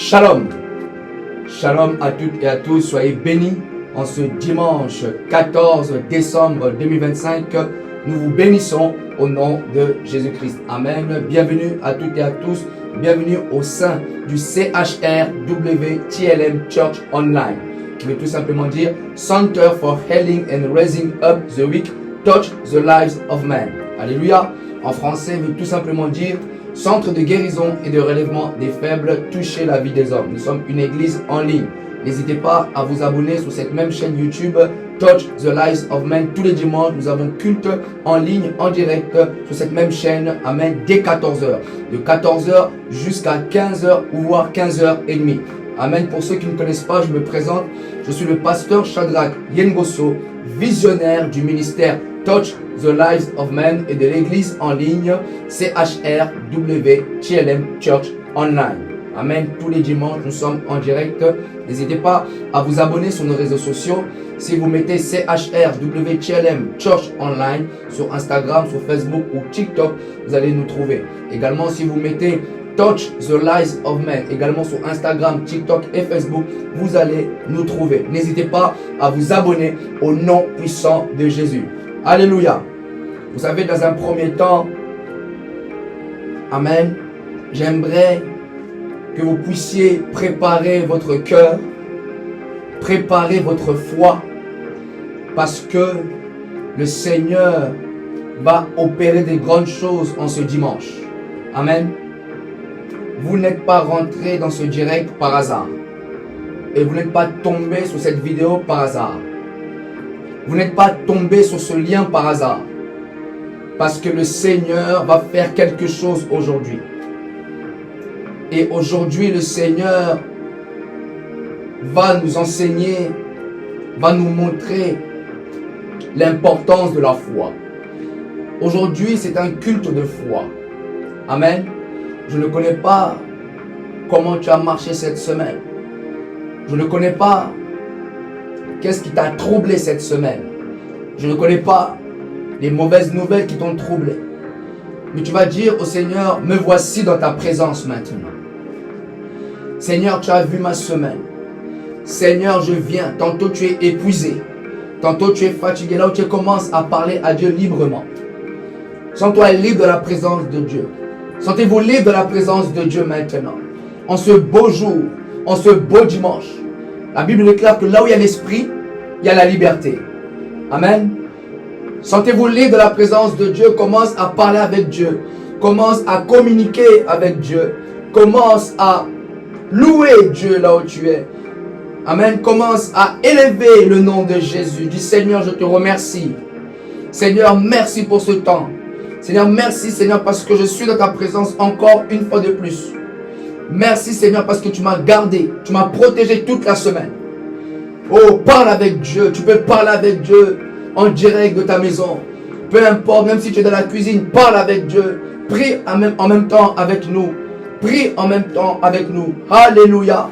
Shalom. Shalom à toutes et à tous. Soyez bénis en ce dimanche 14 décembre 2025. Nous vous bénissons au nom de Jésus-Christ. Amen. Bienvenue à toutes et à tous. Bienvenue au sein du CHRW TLM Church Online, qui veut tout simplement dire Center for Healing and Raising Up the Weak, Touch the Lives of Men. Alléluia. En français, veut tout simplement dire Centre de guérison et de relèvement des faibles, toucher la vie des hommes. Nous sommes une église en ligne. N'hésitez pas à vous abonner sur cette même chaîne YouTube, Touch the Lives of Men. Tous les dimanches, nous avons culte en ligne, en direct, sur cette même chaîne, amen, dès 14h. De 14h jusqu'à 15h ou voire 15h30. Amen. Pour ceux qui ne connaissent pas, je me présente. Je suis le pasteur Shadrach Yengoso, visionnaire du ministère Touch the Lives of Men et de l'église en ligne CHRW TLM Church Online. Amen. Tous les dimanches, nous sommes en direct. N'hésitez pas à vous abonner sur nos réseaux sociaux. Si vous mettez CHRW TLM Church Online sur Instagram, sur Facebook ou TikTok, vous allez nous trouver. Également, si vous mettez Touch the Lives of Men, également sur Instagram, TikTok et Facebook, vous allez nous trouver. N'hésitez pas à vous abonner au nom puissant de Jésus. Alléluia. Vous savez, dans un premier temps, amen, j'aimerais que vous puissiez préparer votre cœur, préparer votre foi, parce que le Seigneur va opérer des grandes choses en ce dimanche. Amen. Vous n'êtes pas rentré dans ce direct par hasard. Et vous n'êtes pas tombé sur cette vidéo par hasard. Vous n'êtes pas tombé sur ce lien par hasard. Parce que le Seigneur va faire quelque chose aujourd'hui. Et aujourd'hui, le Seigneur va nous enseigner, va nous montrer l'importance de la foi. Aujourd'hui, c'est un culte de foi. Amen. Je ne connais pas comment tu as marché cette semaine. Je ne connais pas qu'est-ce qui t'a troublé cette semaine. Je ne connais pas les mauvaises nouvelles qui t'ont troublé. Mais tu vas dire au Seigneur, me voici dans ta présence maintenant. Seigneur, tu as vu ma semaine. Seigneur, je viens. Tantôt tu es épuisé. Tantôt tu es fatigué. Là où tu commences à parler à Dieu librement. Sens-toi libre de la présence de Dieu. Sentez-vous libre de la présence de Dieu maintenant. En ce beau jour, en ce beau dimanche. La Bible déclare que là où il y a l'esprit, il y a la liberté. Amen. Sentez-vous libre de la présence de Dieu. Commence à parler avec Dieu. Commence à communiquer avec Dieu. Commence à louer Dieu là où tu es. Amen. Commence à élever le nom de Jésus. Dis Seigneur, je te remercie. Seigneur, merci pour ce temps. Seigneur, merci Seigneur parce que je suis dans ta présence encore une fois de plus. Merci Seigneur parce que tu m'as gardé, tu m'as protégé toute la semaine. Oh, parle avec Dieu. Tu peux parler avec Dieu en direct de ta maison. Peu importe, même si tu es dans la cuisine, parle avec Dieu. Prie en même temps avec nous. Prie en même temps avec nous. Alléluia.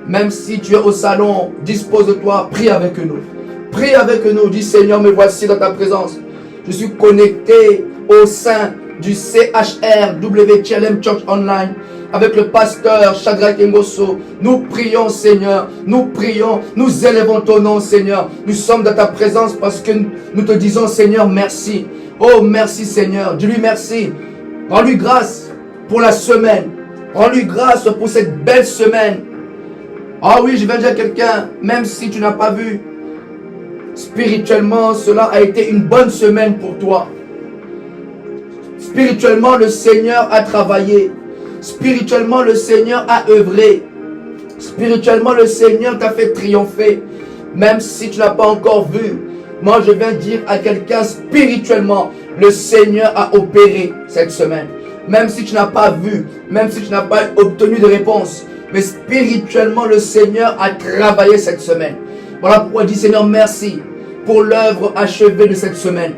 Même si tu es au salon, dispose-toi, prie avec nous. Prie avec nous. Dis Seigneur, me voici dans ta présence. Je suis connecté au sein du CHRW TLM Church Online avec le pasteur Shadrach Yengoso. Nous prions Seigneur, nous prions, nous élevons ton nom Seigneur. Nous sommes dans ta présence parce que nous te disons Seigneur merci. Oh merci Seigneur, dis-lui merci. Rends-lui grâce pour la semaine. Rends-lui grâce pour cette belle semaine. Ah oui, je vais dire à quelqu'un, même si tu n'as pas vu, spirituellement cela a été une bonne semaine pour toi. Spirituellement, le Seigneur a travaillé. Spirituellement, le Seigneur a œuvré. Spirituellement, le Seigneur t'a fait triompher. Même si tu n'as pas encore vu. Moi, je viens dire à quelqu'un, spirituellement, le Seigneur a opéré cette semaine. Même si tu n'as pas vu, même si tu n'as pas obtenu de réponse. Mais spirituellement, le Seigneur a travaillé cette semaine. Voilà pourquoi je dis, Seigneur, merci pour l'œuvre achevée de cette semaine.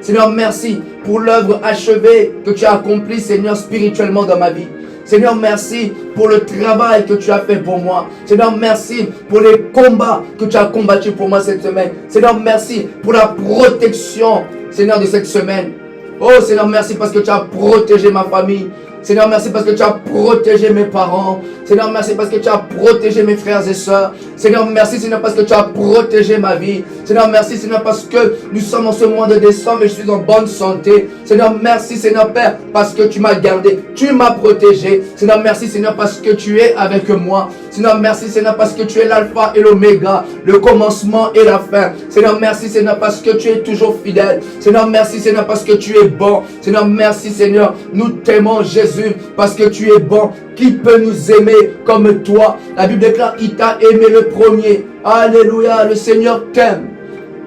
Seigneur, merci pour l'œuvre achevée que tu as accomplie, Seigneur, spirituellement dans ma vie. Seigneur, merci pour le travail que tu as fait pour moi. Seigneur, merci pour les combats que tu as combattus pour moi cette semaine. Seigneur, merci pour la protection, Seigneur, de cette semaine. Oh Seigneur, merci parce que tu as protégé ma famille. Seigneur, merci parce que tu as protégé mes parents. Seigneur, merci parce que tu as protégé mes frères et sœurs. Seigneur, merci, Seigneur, parce que tu as protégé ma vie. Seigneur, merci, Seigneur, parce que nous sommes en ce mois de décembre et je suis en bonne santé. Seigneur, merci, Seigneur Père, parce que tu m'as gardé, tu m'as protégé. Seigneur, merci, Seigneur, parce que tu es avec moi. Seigneur, merci, Seigneur, parce que tu es l'alpha et l'oméga, le commencement et la fin. Seigneur, merci, Seigneur, parce que tu es toujours fidèle. Seigneur, merci, Seigneur, parce que tu es bon. Seigneur, merci, Seigneur, nous t'aimons, Jésus, parce que tu es bon. Qui peut nous aimer comme toi? La Bible déclare, il t'a aimé le premier. Alléluia, le Seigneur t'aime.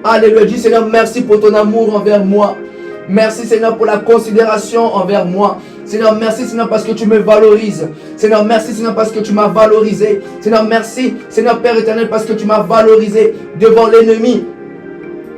Alléluia, dis Seigneur, merci pour ton amour envers moi. Merci, Seigneur, pour la considération envers moi. Seigneur, merci, Seigneur, parce que tu me valorises. Seigneur, merci, Seigneur, parce que tu m'as valorisé. Seigneur, merci, Seigneur Père éternel, parce que tu m'as valorisé devant l'ennemi.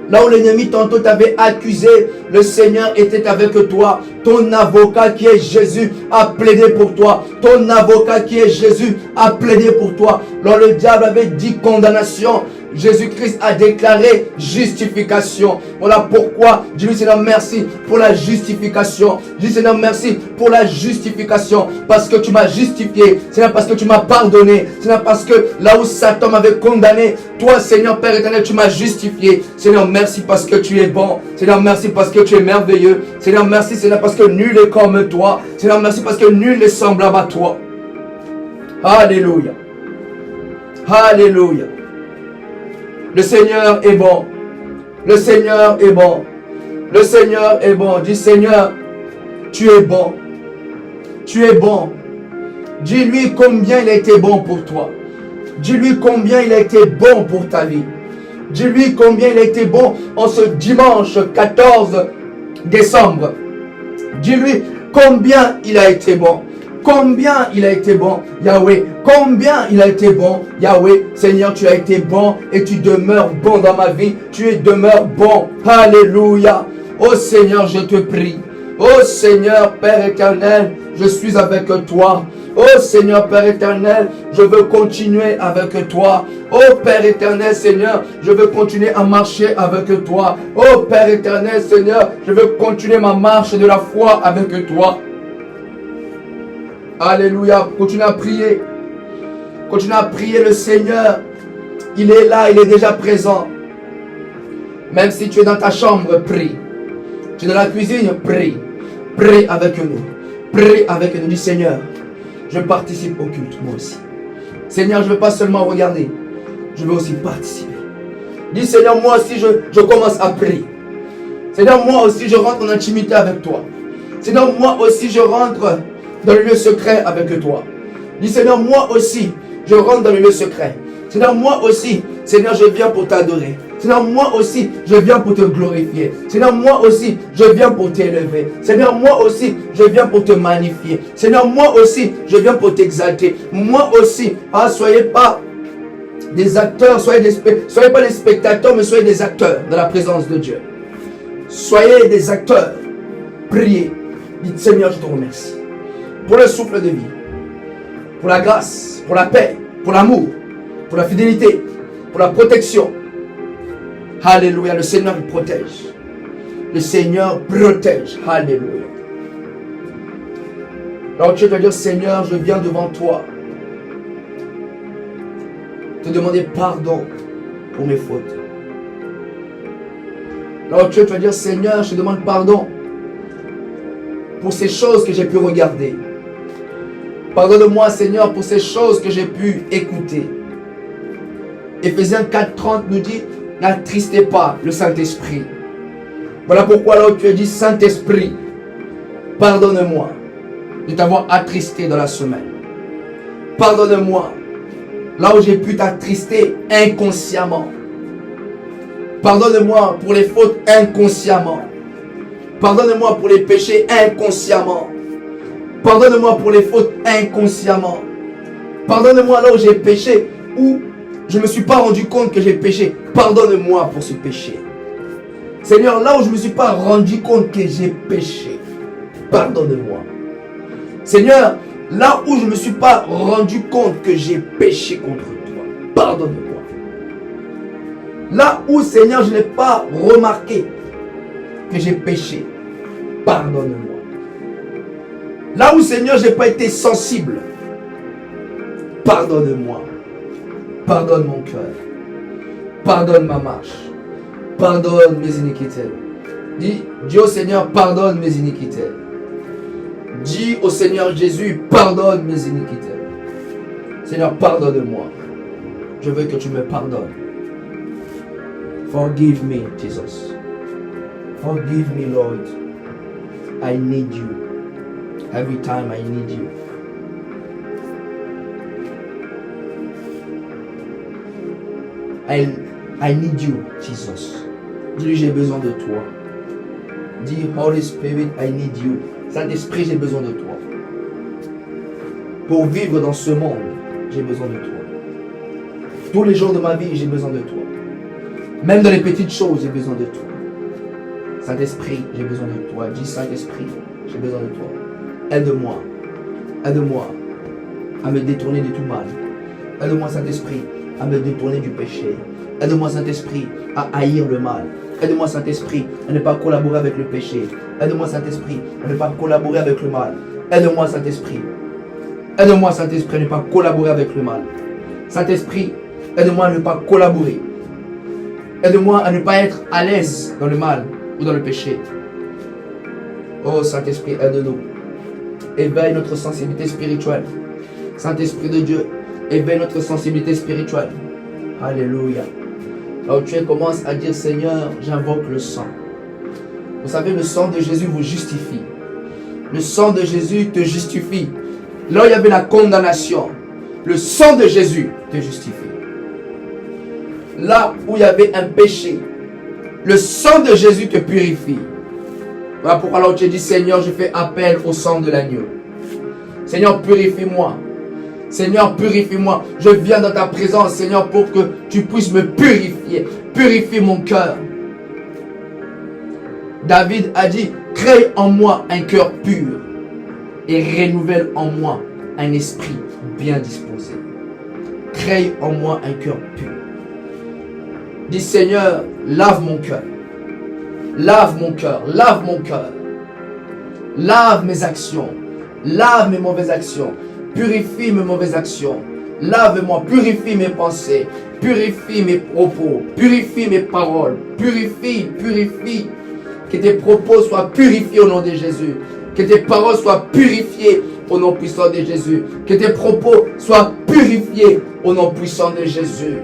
Là où l'ennemi tantôt t'avait accusé, le Seigneur était avec toi. Ton avocat qui est Jésus a plaidé pour toi. Ton avocat qui est Jésus a plaidé pour toi. Lorsque le diable avait dit condamnation, Jésus-Christ a déclaré justification. Voilà pourquoi je dis Seigneur merci pour la justification. Je dis Seigneur merci pour la justification. Parce que tu m'as justifié. Seigneur parce que tu m'as pardonné. Seigneur parce que là où Satan m'avait condamné, toi Seigneur Père éternel tu m'as justifié. Seigneur merci parce que tu es bon. Seigneur merci parce que tu es merveilleux. Seigneur merci Seigneur parce que nul est comme toi. Seigneur merci parce que nul n'est semblable à toi. Alléluia. Alléluia. Le Seigneur est bon. Le Seigneur est bon. Le Seigneur est bon. Dis Seigneur, tu es bon. Tu es bon. Dis-lui combien il a été bon pour toi. Dis-lui combien il a été bon pour ta vie. Dis-lui combien il a été bon en ce dimanche 14 décembre. Dis-lui combien il a été bon. Combien il a été bon, Yahweh. Combien il a été bon, Yahweh. Seigneur, tu as été bon et tu demeures bon dans ma vie. Tu demeures bon. Alléluia. Oh Seigneur, je te prie. Oh Seigneur, Père éternel, je suis avec toi. Oh Seigneur, Père éternel, je veux continuer avec toi. Oh Père éternel, Seigneur, je veux continuer à marcher avec toi. Oh Père éternel, Seigneur, je veux continuer ma marche de la foi avec toi. Alléluia. Continue à prier. Continue à prier le Seigneur. Il est là, il est déjà présent. Même si tu es dans ta chambre, prie. Tu es dans la cuisine, prie. Prie avec nous. Prie avec nous. Dis Seigneur, je participe au culte, moi aussi. Seigneur, je ne veux pas seulement regarder. Je veux aussi participer. Dis Seigneur, moi aussi je commence à prier. Seigneur, moi aussi je rentre en intimité avec toi. Seigneur, moi aussi je rentre dans le lieu secret avec toi. Dis Seigneur, moi aussi, je rentre dans le lieu secret. Seigneur, moi aussi, Seigneur, je viens pour t'adorer. Seigneur, moi aussi, je viens pour te glorifier. Seigneur, moi aussi, je viens pour t'élever. Seigneur, moi aussi, je viens pour te magnifier. Seigneur, moi aussi, je viens pour t'exalter. Moi aussi, soyez pas des acteurs, soyez pas des spectateurs, mais soyez des acteurs dans la présence de Dieu. Soyez des acteurs. Priez. Dites Seigneur, je te remercie. Pour le souffle de vie, pour la grâce, pour la paix, pour l'amour, pour la fidélité, pour la protection. Alléluia, le Seigneur il protège. Le Seigneur protège. Alléluia. Alors tu vas dire, Seigneur, je viens devant toi. Te demander pardon pour mes fautes. Alors tu vas dire, Seigneur, je te demande pardon pour ces choses que j'ai pu regarder. Pardonne-moi, Seigneur, pour ces choses que j'ai pu écouter. Éphésiens 4:30 nous dit, n'attristez pas le Saint-Esprit. Voilà pourquoi là où tu as dit, Saint-Esprit, pardonne-moi de t'avoir attristé dans la semaine. Pardonne-moi là où j'ai pu t'attrister inconsciemment. Pardonne-moi pour les fautes inconsciemment. Pardonne-moi pour les péchés inconsciemment. Pardonne-moi pour les fautes inconsciemment. Pardonne-moi là où j'ai péché, où je ne me suis pas rendu compte que j'ai péché. Pardonne-moi pour ce péché. Seigneur, là où je ne me suis pas rendu compte que j'ai péché, pardonne-moi. Seigneur, là où je ne me suis pas rendu compte que j'ai péché contre toi, pardonne-moi. Là où, Seigneur, je n'ai pas remarqué que j'ai péché, pardonne-moi. Là où, Seigneur, je n'ai pas été sensible, pardonne-moi. Pardonne mon cœur. Pardonne ma marche. Pardonne mes iniquités. Dis au Seigneur, pardonne mes iniquités. Dis au Seigneur Jésus, pardonne mes iniquités. Seigneur, pardonne-moi. Je veux que tu me pardonnes. Forgive me, Jesus. Forgive me, Lord. I need you. Every time I need you. I need you, Jesus. Dis-lui, j'ai besoin de toi. Dis, Holy Spirit, I need you. Saint-Esprit, j'ai besoin de toi. Pour vivre dans ce monde, j'ai besoin de toi. Tous les jours de ma vie, j'ai besoin de toi. Même dans les petites choses, j'ai besoin de toi. Saint-Esprit, j'ai besoin de toi. Dis, Saint-Esprit, j'ai besoin de toi. Aide-moi. Aide-moi à me détourner de tout mal. Aide-moi, Saint-Esprit, à me détourner du péché. Aide-moi, Saint-Esprit, à haïr le mal. Aide-moi, Saint-Esprit, à ne pas collaborer avec le péché. Aide-moi, Saint-Esprit, à ne pas collaborer avec le mal. Aide-moi, Saint-Esprit. Aide-moi, Saint-Esprit, à ne pas collaborer avec le mal. Saint-Esprit, aide-moi à ne pas collaborer. Aide-moi à ne pas être à l'aise dans le mal ou dans le péché. Oh, Saint-Esprit, aide-nous. Éveille notre sensibilité spirituelle. Saint-Esprit de Dieu, éveille notre sensibilité spirituelle. Alléluia. Alors tu commences à dire, Seigneur, j'invoque le sang. Vous savez, le sang de Jésus vous justifie. Le sang de Jésus te justifie. Là où il y avait la condamnation, le sang de Jésus te justifie. Là où il y avait un péché, le sang de Jésus te purifie. Voilà pourquoi là où tu dis, Seigneur, je fais appel au sang de l'agneau. Seigneur, purifie-moi. Seigneur, purifie-moi. Je viens dans ta présence, Seigneur, pour que tu puisses me purifier. Purifie mon cœur. David a dit, crée en moi un cœur pur et renouvelle en moi un esprit bien disposé. Crée en moi un cœur pur. Dis, Seigneur, lave mon cœur. Lave mon cœur, lave mon cœur. Lave mes actions. Lave mes mauvaises actions. Purifie mes mauvaises actions. Lave-moi, purifie mes pensées. Purifie mes propos. Purifie mes paroles. Purifie, purifie. Que tes propos soient purifiés au nom de Jésus. Que tes paroles soient purifiées au nom puissant de Jésus. Que tes propos soient purifiés au nom puissant de Jésus.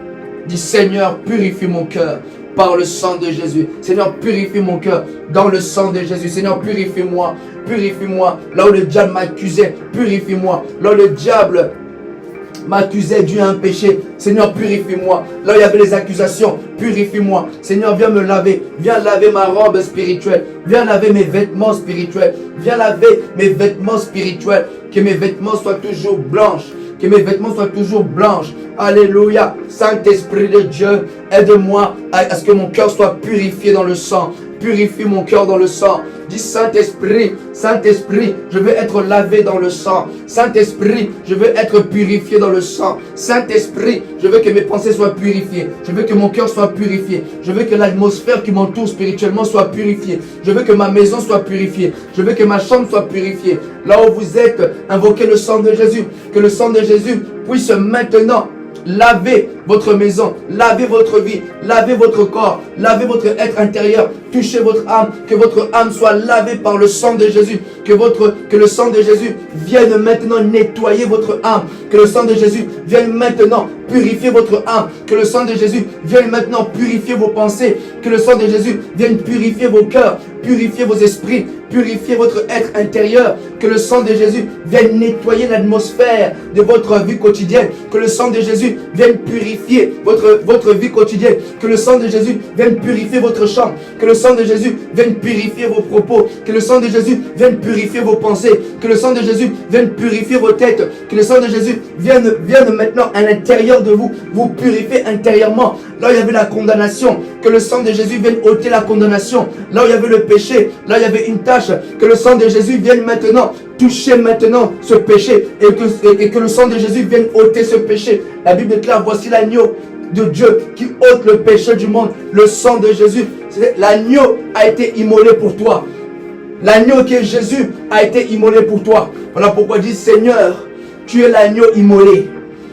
Dis, Seigneur, purifie mon cœur par le sang de Jésus. Seigneur, purifie mon cœur dans le sang de Jésus. Seigneur, purifie-moi. Purifie-moi. Là où le diable m'accusait, purifie-moi. Là où le diable m'accusait dû à un péché, Seigneur, purifie-moi. Là où il y avait les accusations, purifie-moi. Seigneur, viens me laver. Viens laver ma robe spirituelle. Viens laver mes vêtements spirituels. Viens laver mes vêtements spirituels. Que mes vêtements soient toujours blanches. Que mes vêtements soient toujours blanches. Alléluia. Saint-Esprit de Dieu, aide-moi à ce que mon cœur soit purifié dans le sang. Purifie mon cœur dans le sang. Dis, Saint-Esprit, Saint-Esprit, je veux être lavé dans le sang. Saint-Esprit, je veux être purifié dans le sang. Saint-Esprit, je veux que mes pensées soient purifiées. Je veux que mon cœur soit purifié. Je veux que l'atmosphère qui m'entoure spirituellement soit purifiée. Je veux que ma maison soit purifiée. Je veux que ma chambre soit purifiée. Là où vous êtes, invoquez le sang de Jésus. Que le sang de Jésus puisse maintenant laver votre maison, laver votre vie, laver votre corps, laver votre être intérieur, toucher votre âme, que votre âme soit lavée par le sang de Jésus, que le sang de Jésus vienne maintenant nettoyer votre âme, que le sang de Jésus vienne maintenant purifier votre âme, que le sang de Jésus vienne maintenant purifier vos pensées, que le sang de Jésus vienne purifier vos cœurs, purifier vos esprits, purifier votre être intérieur, que le sang de Jésus vienne nettoyer l'atmosphère de votre vie quotidienne, que le sang de Jésus vienne purifier votre vie quotidienne, que le sang de Jésus vienne purifier votre chambre, que le sang de Jésus vienne purifier vos propos, que le sang de Jésus vienne purifier vos pensées, que le sang de Jésus vienne purifier vos têtes, que le sang de Jésus vienne maintenant à l'intérieur de vous, vous purifier intérieurement. Là où il y avait la condamnation, que le sang de Jésus vienne ôter la condamnation. Là où il y avait le péché, là où il y avait une tâche, que le sang de Jésus vienne maintenant toucher maintenant ce péché et que le sang de Jésus vienne ôter ce péché. La Bible déclare, voici l'agneau de Dieu qui ôte le péché du monde. Le sang de Jésus, l'agneau a été immolé pour toi. L'agneau qui est Jésus a été immolé pour toi. Voilà pourquoi dis Seigneur, tu es l'agneau immolé.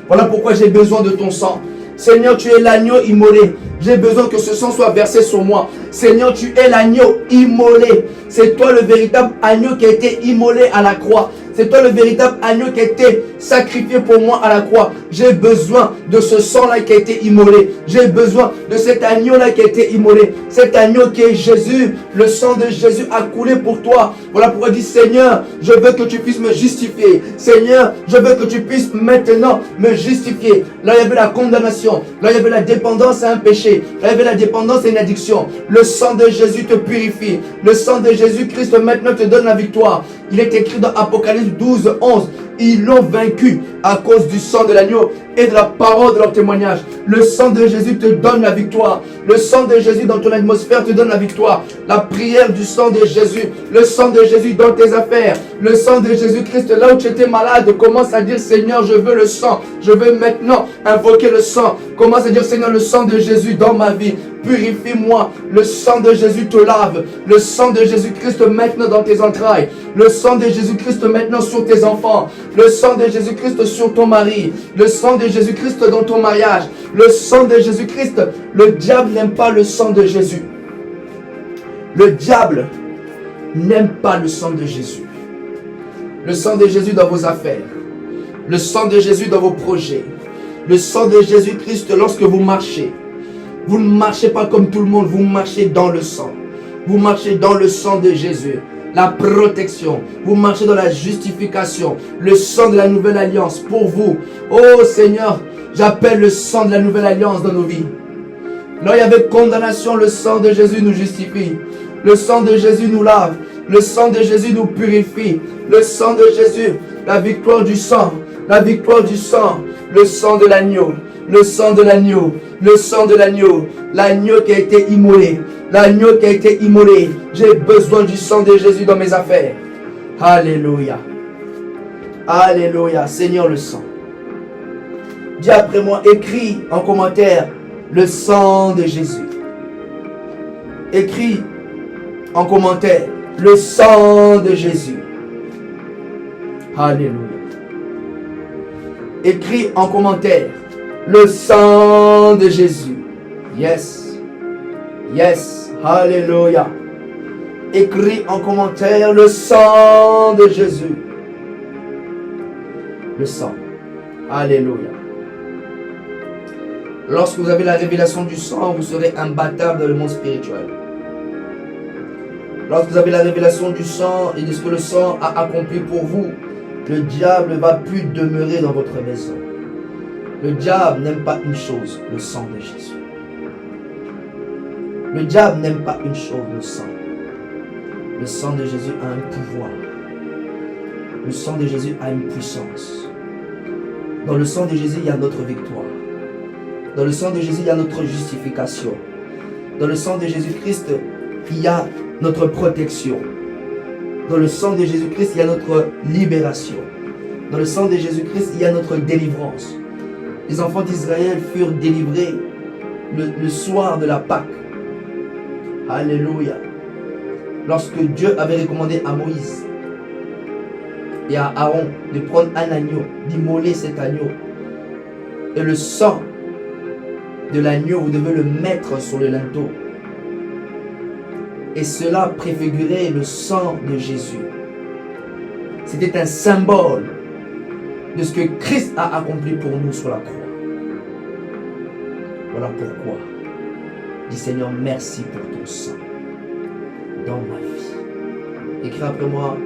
Voilà pourquoi j'ai besoin de ton sang. Seigneur, tu es l'agneau immolé. J'ai besoin que ce sang soit versé sur moi. Seigneur, tu es l'agneau immolé. C'est toi le véritable agneau qui a été immolé à la croix. C'est toi le véritable agneau qui a été sacrifié pour moi à la croix. J'ai besoin de ce sang-là qui a été immolé. J'ai besoin de cet agneau-là qui a été immolé. Cet agneau qui est Jésus. Le sang de Jésus a coulé pour toi. Voilà pourquoi dit Seigneur, je veux que tu puisses me justifier. Seigneur, je veux que tu puisses maintenant me justifier. Là, il y avait la condamnation. Là, il y avait la dépendance à un péché. Là, il y avait la dépendance à une addiction. Le sang de Jésus te purifie. Le sang de Jésus-Christ maintenant te donne la victoire. Il est écrit dans Apocalypse 12, 11. Ils l'ont vaincu à cause du sang de l'agneau et de la parole de leur témoignage. Le sang de Jésus te donne la victoire. Le sang de Jésus dans ton atmosphère te donne la victoire. La prière du sang de Jésus. Le sang de Jésus dans tes affaires. Le sang de Jésus-Christ là où tu étais malade. Commence à dire Seigneur, je veux le sang. Je veux maintenant invoquer le sang. Commence à dire Seigneur, le sang de Jésus dans ma vie. Purifie-moi. Le sang de Jésus te lave. Le sang de Jésus-Christ maintenant dans tes entrailles. Le sang de Jésus-Christ maintenant sur tes enfants. Le sang de Jésus-Christ sur ton mari. Le sang de Jésus-Christ dans ton mariage. Le sang de Jésus-Christ. Le diable n'aime pas le sang de Jésus. Le diable n'aime pas le sang de Jésus. Le sang de Jésus dans vos affaires. Le sang de Jésus dans vos projets. Le sang de Jésus-Christ lorsque vous marchez. Vous ne marchez pas comme tout le monde, vous marchez dans le sang. Vous marchez dans le sang de Jésus. La protection. Vous marchez dans la justification. Le sang de la nouvelle alliance pour vous. Oh Seigneur, j'appelle le sang de la nouvelle alliance dans nos vies. Là, il y avait condamnation, le sang de Jésus nous justifie. Le sang de Jésus nous lave. Le sang de Jésus nous purifie. Le sang de Jésus, la victoire du sang. La victoire du sang. Le sang de l'agneau. Le sang de l'agneau. Le sang de l'agneau. L'agneau qui a été immolé. L'agneau qui a été immolé. J'ai besoin du sang de Jésus dans mes affaires. Alléluia. Alléluia. Seigneur, le sang. Dis après moi, écris en commentaire le sang de Jésus. Écris en commentaire le sang de Jésus. Alléluia. Écris en commentaire le sang de Jésus. Yes. Yes. Alléluia. Écris en commentaire le sang de Jésus. Le sang. Alléluia. Lorsque vous avez la révélation du sang, vous serez imbattable dans le monde spirituel. Lorsque vous avez la révélation du sang et de ce que le sang a accompli pour vous, le diable ne va plus demeurer dans votre maison. Le diable n'aime pas une chose, le sang de Jésus. Le diable n'aime pas une chose, le sang. Le sang de Jésus a un pouvoir. Le sang de Jésus a une puissance. Dans le sang de Jésus, il y a notre victoire. Dans le sang de Jésus, il y a notre justification. Dans le sang de Jésus-Christ, il y a notre protection. Dans le sang de Jésus-Christ, il y a notre libération. Dans le sang de Jésus-Christ, il y a notre délivrance. Les enfants d'Israël furent délivrés le soir de la Pâque. Alléluia. Lorsque Dieu avait recommandé à Moïse et à Aaron de prendre un agneau, d'immoler cet agneau. Et le sang de l'agneau, vous devez le mettre sur le linteau. Et cela préfigurait le sang de Jésus. C'était un symbole de ce que Christ a accompli pour nous sur la croix. Voilà pourquoi. Dis Seigneur, merci pour ton sang dans ma vie. Écris après moi,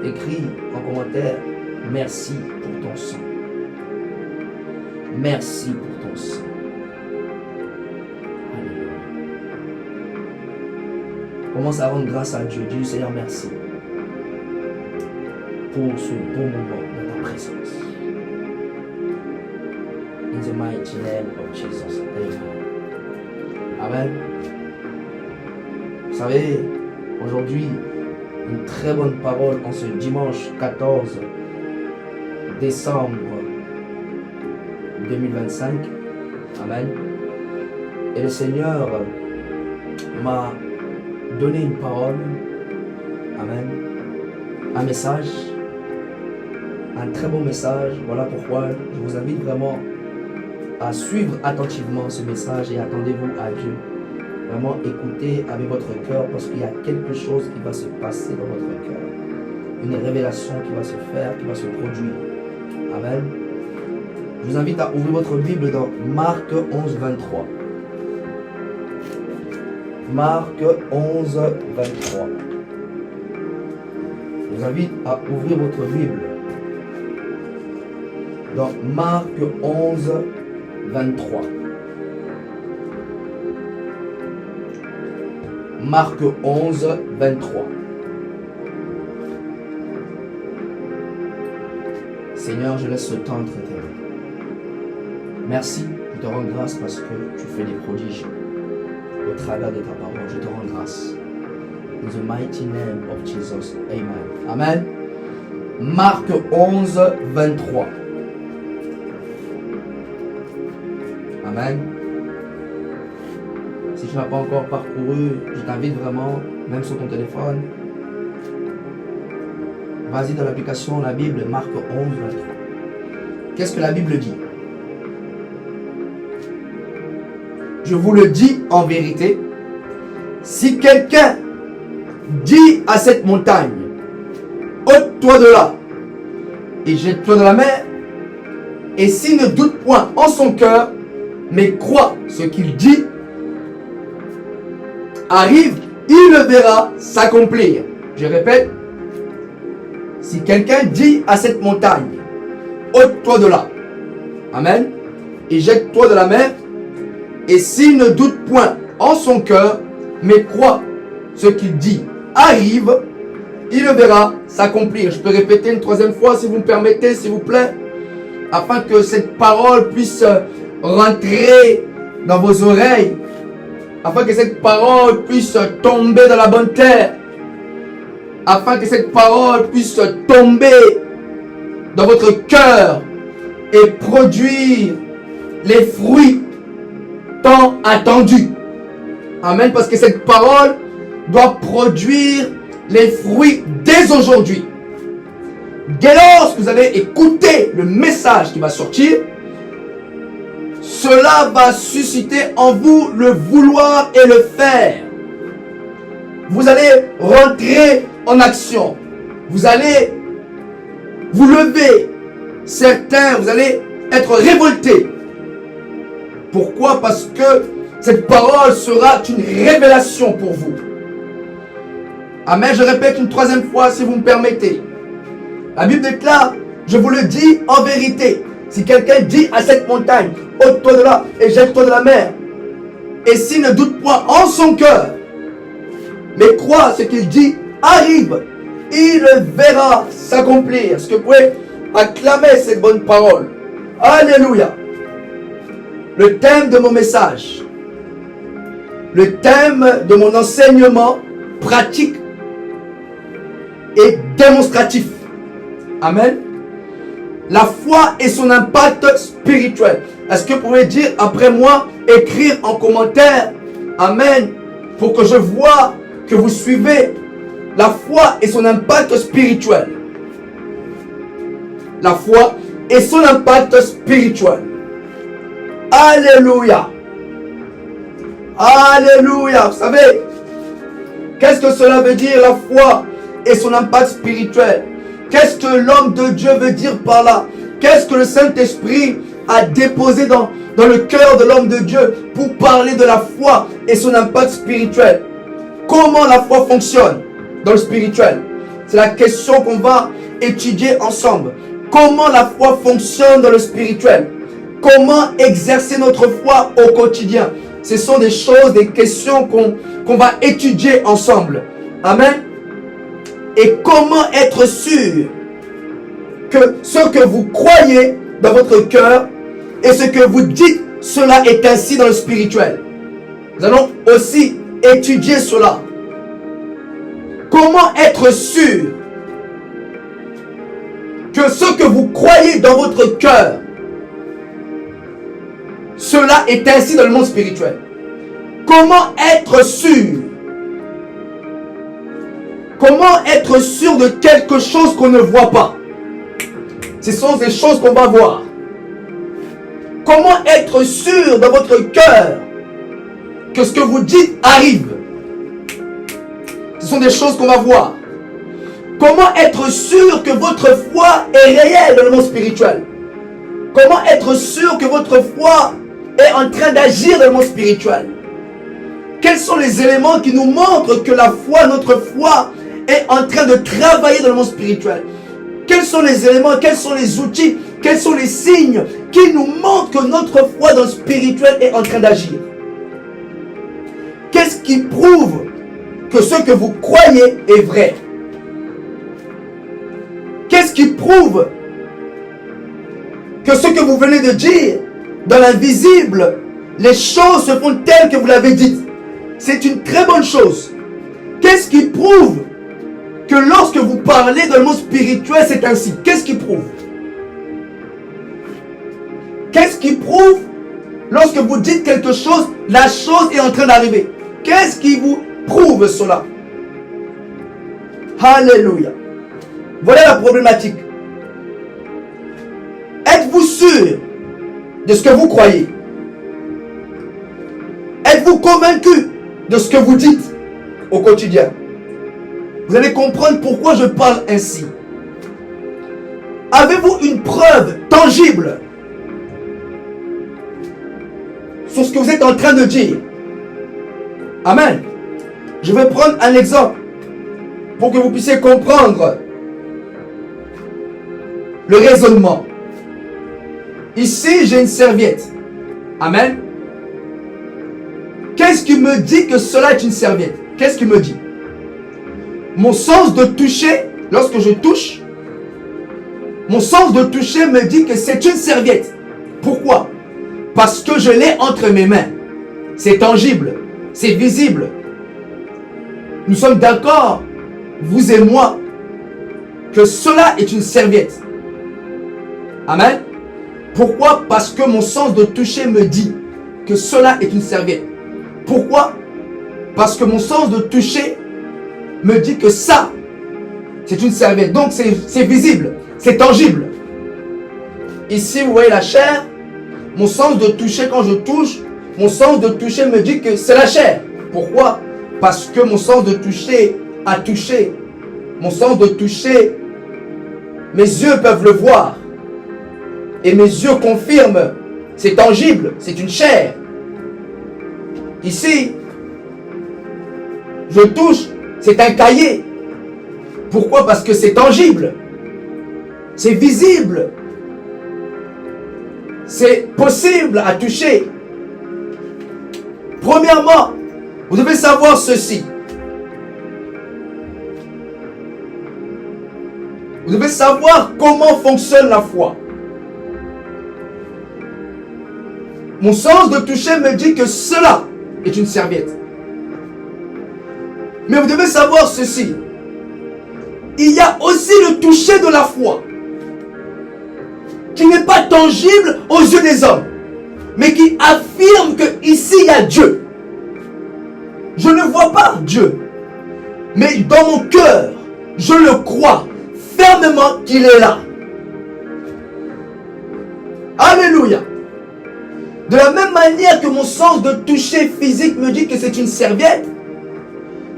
écris en commentaire, merci pour ton sang. Merci pour ton sang. Alléluia. Commence à rendre grâce à Dieu. Dis Seigneur, merci pour ce bon moment dans ta présence. In the mighty name of Jesus. Amen. Amen. Vous savez, aujourd'hui, une très bonne parole en ce dimanche 14 décembre 2025. Amen. Et le Seigneur m'a donné une parole Amen. Un message, un très beau message. Voilà pourquoi je vous invite vraiment à suivre attentivement ce message et attendez-vous à Dieu. Vraiment écoutez avec votre cœur parce qu'il y a quelque chose qui va se passer dans votre cœur. Une révélation qui va se faire, qui va se produire. Amen. Je vous invite à ouvrir votre Bible dans Marc 11, 23. Marc 11, 23. Je vous invite à ouvrir votre Bible dans Marc 11, 23. Marc 11, 23. Seigneur, je laisse ce temps entre tes mains. Merci, je te rends grâce parce que tu fais des prodiges au travers de ta parole. Je te rends grâce. In the mighty name of Jesus. Amen. Amen. Marc 11, 23. Amen. Si tu n'as pas encore parcouru, je t'invite vraiment, même sur ton téléphone, vas-y dans l'application La Bible, Marc 11, 23. Qu'est-ce que la Bible dit? Je vous le dis en vérité, si quelqu'un dit à cette montagne, ôte-toi de là et jette-toi dans la mer, et s'il ne doute point en son cœur, mais croit ce qu'il dit, arrive, il le verra s'accomplir. Je répète, si quelqu'un dit à cette montagne, ôte-toi de là, amen, et jette-toi de la mer, et s'il ne doute point en son cœur, mais croit ce qu'il dit, arrive, il le verra s'accomplir. Je peux répéter une troisième fois si vous me permettez, s'il vous plaît, afin que cette parole puisse rentrer dans vos oreilles, afin que cette parole puisse tomber dans la bonne terre, afin que cette parole puisse tomber dans votre cœur et produire les fruits tant attendus. Amen. Parce que cette parole doit produire les fruits dès aujourd'hui. Dès lors que vous allez écouter le message qui va sortir, cela va susciter en vous le vouloir et le faire. Vous allez rentrer en action. Vous allez vous lever. Certains, vous allez être révoltés. Pourquoi? Parce que cette parole sera une révélation pour vous. Amen. Je répète une troisième fois si vous me permettez. La Bible déclare, je vous le dis en vérité. Si quelqu'un dit à cette montagne, ôte-toi de là et jette-toi de la mer, et s'il ne doute point en son cœur, mais croit ce qu'il dit, arrive, il le verra s'accomplir. Est-ce que vous pouvez acclamer cette bonne parole? Alléluia. Le thème de mon message, le thème de mon enseignement pratique et démonstratif. Amen. La foi et son impact spirituel. Est-ce que vous pouvez dire après moi, écrire en commentaire, amen, pour que je vois que vous suivez la foi et son impact spirituel. La foi et son impact spirituel. Alléluia. Alléluia. Vous savez, qu'est-ce que cela veut dire, la foi et son impact spirituel? Qu'est-ce que l'homme de Dieu veut dire par là? Qu'est-ce que le Saint-Esprit a déposé dans le cœur de l'homme de Dieu pour parler de la foi et son impact spirituel? Comment la foi fonctionne dans le spirituel? C'est la question qu'on va étudier ensemble. Comment la foi fonctionne dans le spirituel? Comment exercer notre foi au quotidien? Ce sont des choses, des questions qu'on va étudier ensemble. Amen. Et comment être sûr que ce que vous croyez dans votre cœur et ce que vous dites, cela est ainsi dans le spirituel. Nous allons aussi étudier cela. Comment être sûr que ce que vous croyez dans votre cœur, cela est ainsi dans le monde spirituel? Comment être sûr Comment être sûr de quelque chose qu'on ne voit pas? Ce sont des choses qu'on va voir. Comment être sûr dans votre cœur que ce que vous dites arrive? Ce sont des choses qu'on va voir. Comment être sûr que votre foi est réelle dans le monde spirituel? Comment être sûr que votre foi est en train d'agir dans le monde spirituel? Quels sont les éléments qui nous montrent que la foi, notre foi, est en train de travailler dans le monde spirituel? Quels sont les éléments, quels sont les outils, quels sont les signes qui nous montrent que notre foi dans le spirituel est en train d'agir? Qu'est-ce qui prouve que ce que vous croyez est vrai? Qu'est-ce qui prouve que ce que vous venez de dire dans l'invisible, les choses se font telles que vous l'avez dit? C'est une très bonne chose. Qu'est-ce qui prouve que lorsque vous parlez dans le monde spirituel, c'est ainsi? Qu'est-ce qui prouve? Qu'est-ce qui prouve lorsque vous dites quelque chose, la chose est en train d'arriver? Qu'est-ce qui vous prouve cela? Alléluia. Voilà la problématique. Êtes-vous sûr de ce que vous croyez? Êtes-vous convaincu de ce que vous dites au quotidien? Vous allez comprendre pourquoi je parle ainsi. Avez-vous une preuve tangible sur ce que vous êtes en train de dire? Amen. Je vais prendre un exemple pour que vous puissiez comprendre le raisonnement. Ici, j'ai une serviette. Amen. Qu'est-ce qui me dit que cela est une serviette? Qu'est-ce qui me dit? Mon sens de toucher, lorsque je touche, mon sens de toucher me dit que c'est une serviette. Pourquoi? Parce que je l'ai entre mes mains. C'est tangible, c'est visible. Nous sommes d'accord, vous et moi, que cela est une serviette. Amen. Pourquoi? Parce que mon sens de toucher me dit que cela est une serviette. Pourquoi? Parce que mon sens de toucher me dit que ça, c'est une serviette. Donc c'est visible, c'est tangible. Ici, vous voyez la chair. Mon sens de toucher, quand je touche, mon sens de toucher me dit que c'est la chair. Pourquoi? Parce que mon sens de toucher a touché. Mon sens de toucher, mes yeux peuvent le voir. Et mes yeux confirment, c'est tangible, c'est une chair. Ici, je touche, c'est un cahier. Pourquoi? Parce que c'est tangible. C'est visible. C'est possible à toucher. Premièrement, vous devez savoir ceci. Vous devez savoir comment fonctionne la foi. Mon sens de toucher me dit que cela est une serviette. Mais vous devez savoir ceci. Il y a aussi le toucher de la foi, qui n'est pas tangible aux yeux des hommes, mais qui affirme que ici il y a Dieu. Je ne vois pas Dieu, mais dans mon cœur, je le crois fermement qu'il est là. Alléluia. De la même manière que mon sens de toucher physique me dit que c'est une serviette,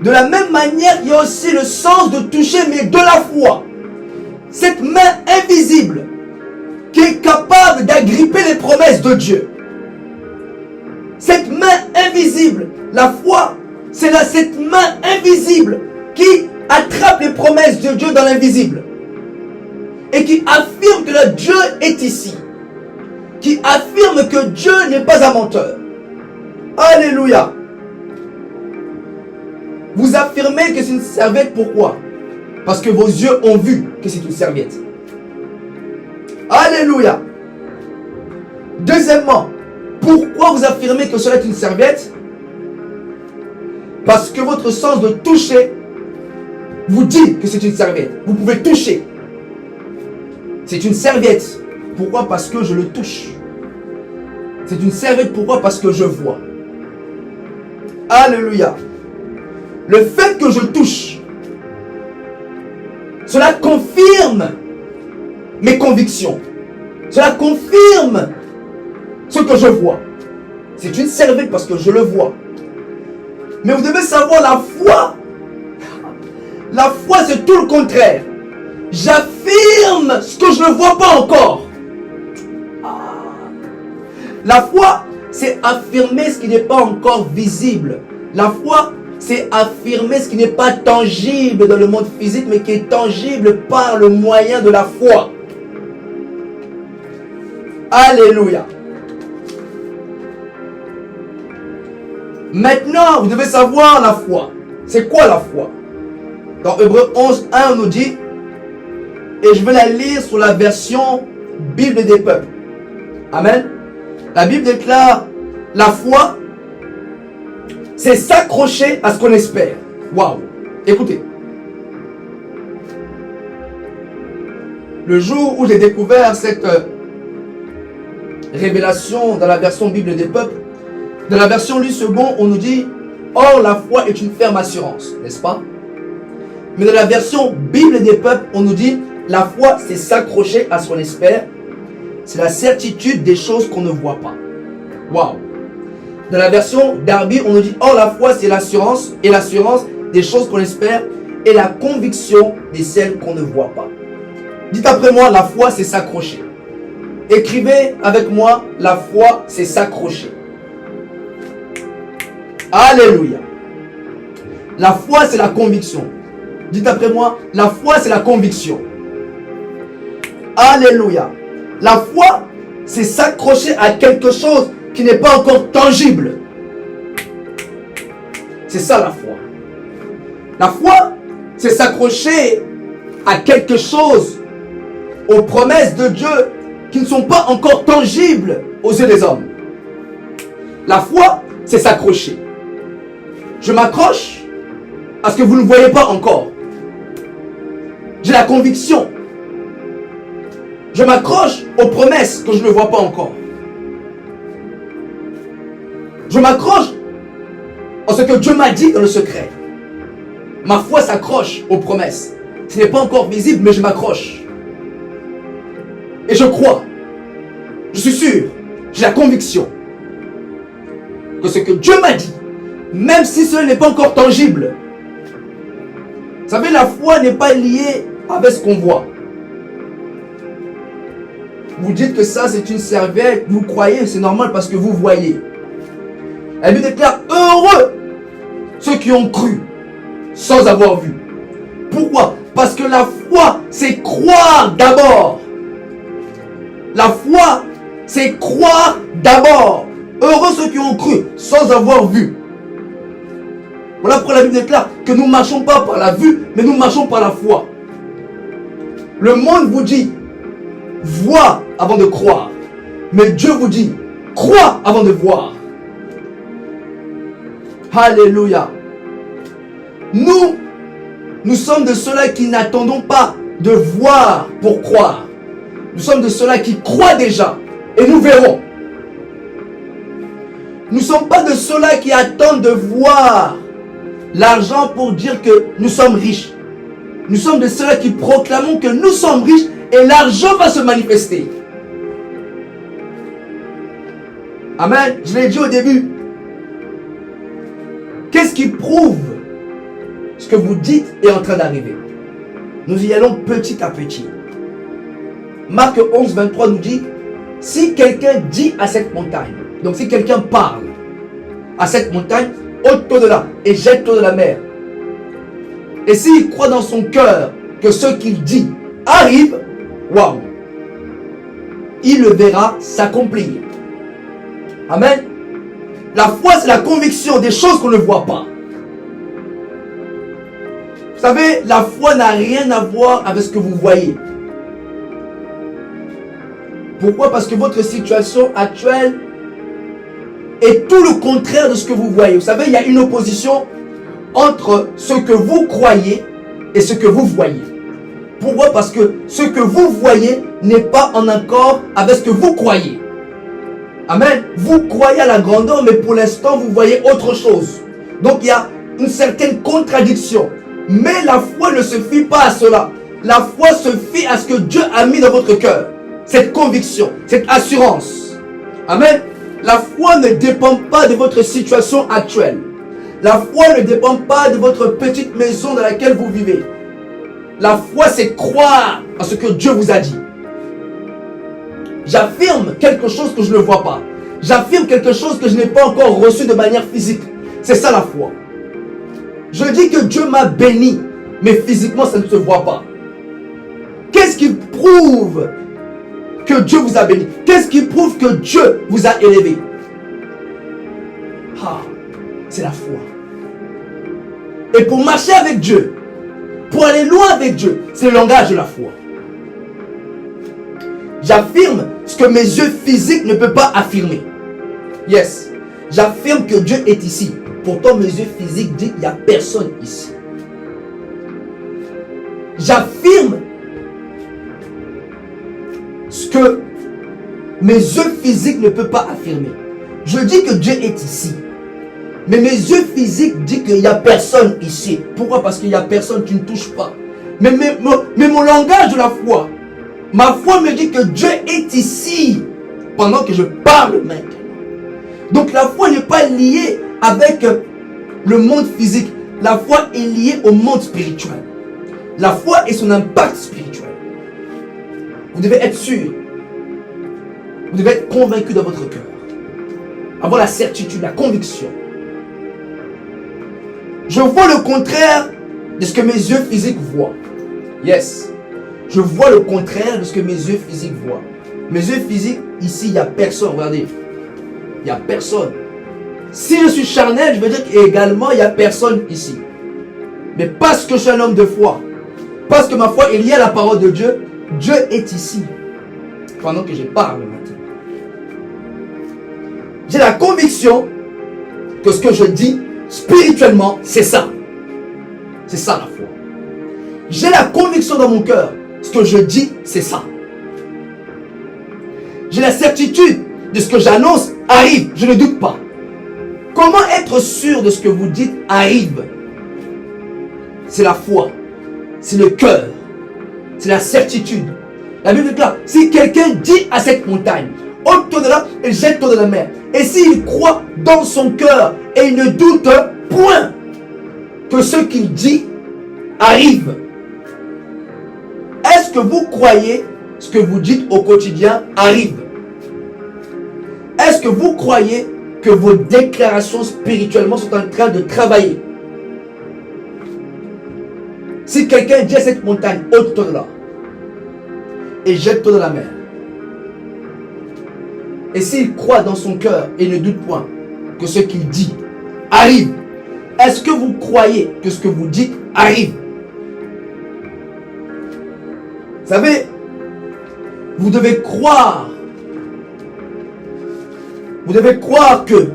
de la même manière, il y a aussi le sens de toucher, mais de la foi. Cette main invisible qui est capable d'agripper les promesses de Dieu. Cette main invisible, la foi, c'est cette main invisible qui attrape les promesses de Dieu dans l'invisible. Et qui affirme que le Dieu est ici. Qui affirme que Dieu n'est pas un menteur. Alléluia. Vous affirmez que c'est une serviette, pourquoi? Parce que vos yeux ont vu que c'est une serviette. Alléluia. Deuxièmement, pourquoi vous affirmez que cela est une serviette? Parce que votre sens de toucher vous dit que c'est une serviette. Vous pouvez toucher. C'est une serviette. Pourquoi? Parce que je le touche. C'est une serviette. Pourquoi? Parce que je vois. Alléluia. Le fait que je touche Cela confirme mes convictions. Cela confirme ce que je vois. C'est une cervelle parce que je le vois. Mais vous devez savoir, la foi c'est tout le contraire. J'affirme ce que je ne vois pas encore. La foi, c'est affirmer ce qui n'est pas encore visible. La foi, c'est affirmer ce qui n'est pas tangible dans le monde physique, mais qui est tangible par le moyen de la foi. Alléluia. Maintenant, vous devez savoir la foi. C'est quoi la foi? Dans Hébreux 11, 1, on nous dit, et je vais la lire sur la version Bible des peuples. Amen. La Bible déclare, la foi, c'est s'accrocher à ce qu'on espère. Waouh. Écoutez. Le jour où j'ai découvert cette révélation dans la version Bible des peuples, dans la version Louis II, on nous dit, or la foi est une ferme assurance, n'est-ce pas? Mais dans la version Bible des peuples, on nous dit, la foi c'est s'accrocher à ce qu'on espère, c'est la certitude des choses qu'on ne voit pas. Waouh. Dans la version Darby, on nous dit, or la foi c'est l'assurance, et l'assurance des choses qu'on espère, et la conviction de celles qu'on ne voit pas. Dites après moi, la foi c'est s'accrocher. Écrivez avec moi, la foi c'est s'accrocher. Alléluia. La foi c'est la conviction. Dites après moi, la foi c'est la conviction. Alléluia. La foi c'est s'accrocher à quelque chose qui n'est pas encore tangible. C'est ça la foi. La foi c'est s'accrocher à quelque chose, aux promesses de Dieu qui ne sont pas encore tangibles aux yeux des hommes. La foi c'est s'accrocher. Je m'accroche à ce que vous ne voyez pas encore. J'ai la conviction. Je m'accroche aux promesses que je ne vois pas encore. Je m'accroche à ce que Dieu m'a dit dans le secret. Ma foi s'accroche aux promesses. Ce n'est pas encore visible, mais je m'accroche. Et je crois. Je suis sûr. J'ai la conviction que ce que Dieu m'a dit, même si ce n'est pas encore tangible. Vous savez, la foi n'est pas liée avec ce qu'on voit. Vous dites que ça c'est une cervelle, vous croyez, c'est normal parce que vous voyez. Elle lui déclare, heureux ceux qui ont cru sans avoir vu. Pourquoi? Parce que la foi c'est croire d'abord. La foi c'est croire d'abord. Heureux ceux qui ont cru sans avoir vu. Voilà pourquoi la Bible déclare que nous ne marchons pas par la vue, mais nous marchons par la foi. Le monde vous dit, vois avant de croire. Mais Dieu vous dit, crois avant de voir. Alléluia. Nous sommes de ceux-là qui n'attendons pas de voir pour croire. Nous sommes de ceux-là qui croient déjà et nous verrons. Nous ne sommes pas de ceux-là qui attendent de voir l'argent pour dire que nous sommes riches. Nous sommes de ceux-là qui proclamons que nous sommes riches et l'argent va se manifester. Amen. Je l'ai dit au début. Qu'est-ce qui prouve ce que vous dites est en train d'arriver? Nous y allons petit à petit. Marc 11, 23 nous dit, si quelqu'un dit à cette montagne, donc si quelqu'un parle à cette montagne, ôte-toi de là et jette-toi de la mer. Et s'il croit dans son cœur que ce qu'il dit arrive, waouh, il le verra s'accomplir. Amen. La foi, c'est la conviction des choses qu'on ne voit pas. Vous savez, la foi n'a rien à voir avec ce que vous voyez. Pourquoi? Parce que votre situation actuelle est tout le contraire de ce que vous voyez. Vous savez, il y a une opposition entre ce que vous croyez et ce que vous voyez. Pourquoi? Parce que ce que vous voyez n'est pas en accord avec ce que vous croyez. Amen. Vous croyez à la grandeur, mais pour l'instant, vous voyez autre chose. Donc, il y a une certaine contradiction. Mais la foi ne se fie pas à cela. La foi se fie à ce que Dieu a mis dans votre cœur. Cette conviction, cette assurance. Amen. La foi ne dépend pas de votre situation actuelle. La foi ne dépend pas de votre petite maison dans laquelle vous vivez. La foi, c'est croire à ce que Dieu vous a dit. J'affirme quelque chose que je ne vois pas. J'affirme quelque chose que je n'ai pas encore reçu de manière physique. C'est ça la foi. Je dis que Dieu m'a béni, mais physiquement ça ne se voit pas. Qu'est-ce qui prouve que Dieu vous a béni? Qu'est-ce qui prouve que Dieu vous a élevé? Ah, c'est la foi. Et pour marcher avec Dieu, pour aller loin avec Dieu, c'est le langage de la foi. J'affirme ce que mes yeux physiques ne peuvent pas affirmer. Yes. J'affirme que Dieu est ici. Pourtant, mes yeux physiques disent qu'il n'y a personne ici. J'affirme ce que mes yeux physiques ne peuvent pas affirmer. Je dis que Dieu est ici. Mais mes yeux physiques disent qu'il n'y a personne ici. Pourquoi? Parce qu'il n'y a personne, tu ne touches pas. Mais mon langage de la foi, ma foi me dit que Dieu est ici pendant que je parle maintenant. Donc la foi n'est pas liée avec le monde physique. La foi est liée au monde spirituel. La foi est son impact spirituel. Vous devez être sûr. Vous devez être convaincu dans votre cœur. Avoir la certitude, la conviction. Je vois le contraire de ce que mes yeux physiques voient. Yes. Je vois le contraire de ce que mes yeux physiques voient. Mes yeux physiques, ici, il n'y a personne. Regardez. Il n'y a personne. Si je suis charnel, je veux dire qu'également, il n'y a personne ici. Mais parce que je suis un homme de foi, parce que ma foi est liée à la parole de Dieu, Dieu est ici. Pendant que je parle maintenant. J'ai la conviction que ce que je dis, spirituellement, c'est ça. C'est ça la foi. J'ai la conviction dans mon cœur. Ce que je dis, c'est ça. J'ai la certitude de ce que j'annonce arrive. Je ne doute pas. Comment être sûr de ce que vous dites arrive? C'est la foi. C'est le cœur. C'est la certitude. La Bible déclare, si quelqu'un dit à cette montagne, ôte-toi de là et jette-toi de la mer. Et s'il croit dans son cœur et il ne doute point que ce qu'il dit arrive. Est-ce que vous croyez ce que vous dites au quotidien arrive? Est-ce que vous croyez que vos déclarations spirituellement sont en train de travailler? Si quelqu'un dit à cette montagne, ôte-toi de là et jette-toi dans la mer. Et s'il croit dans son cœur et ne doute point que ce qu'il dit arrive, est-ce que vous croyez que ce que vous dites arrive? Vous savez, vous devez croire. Vous devez croire que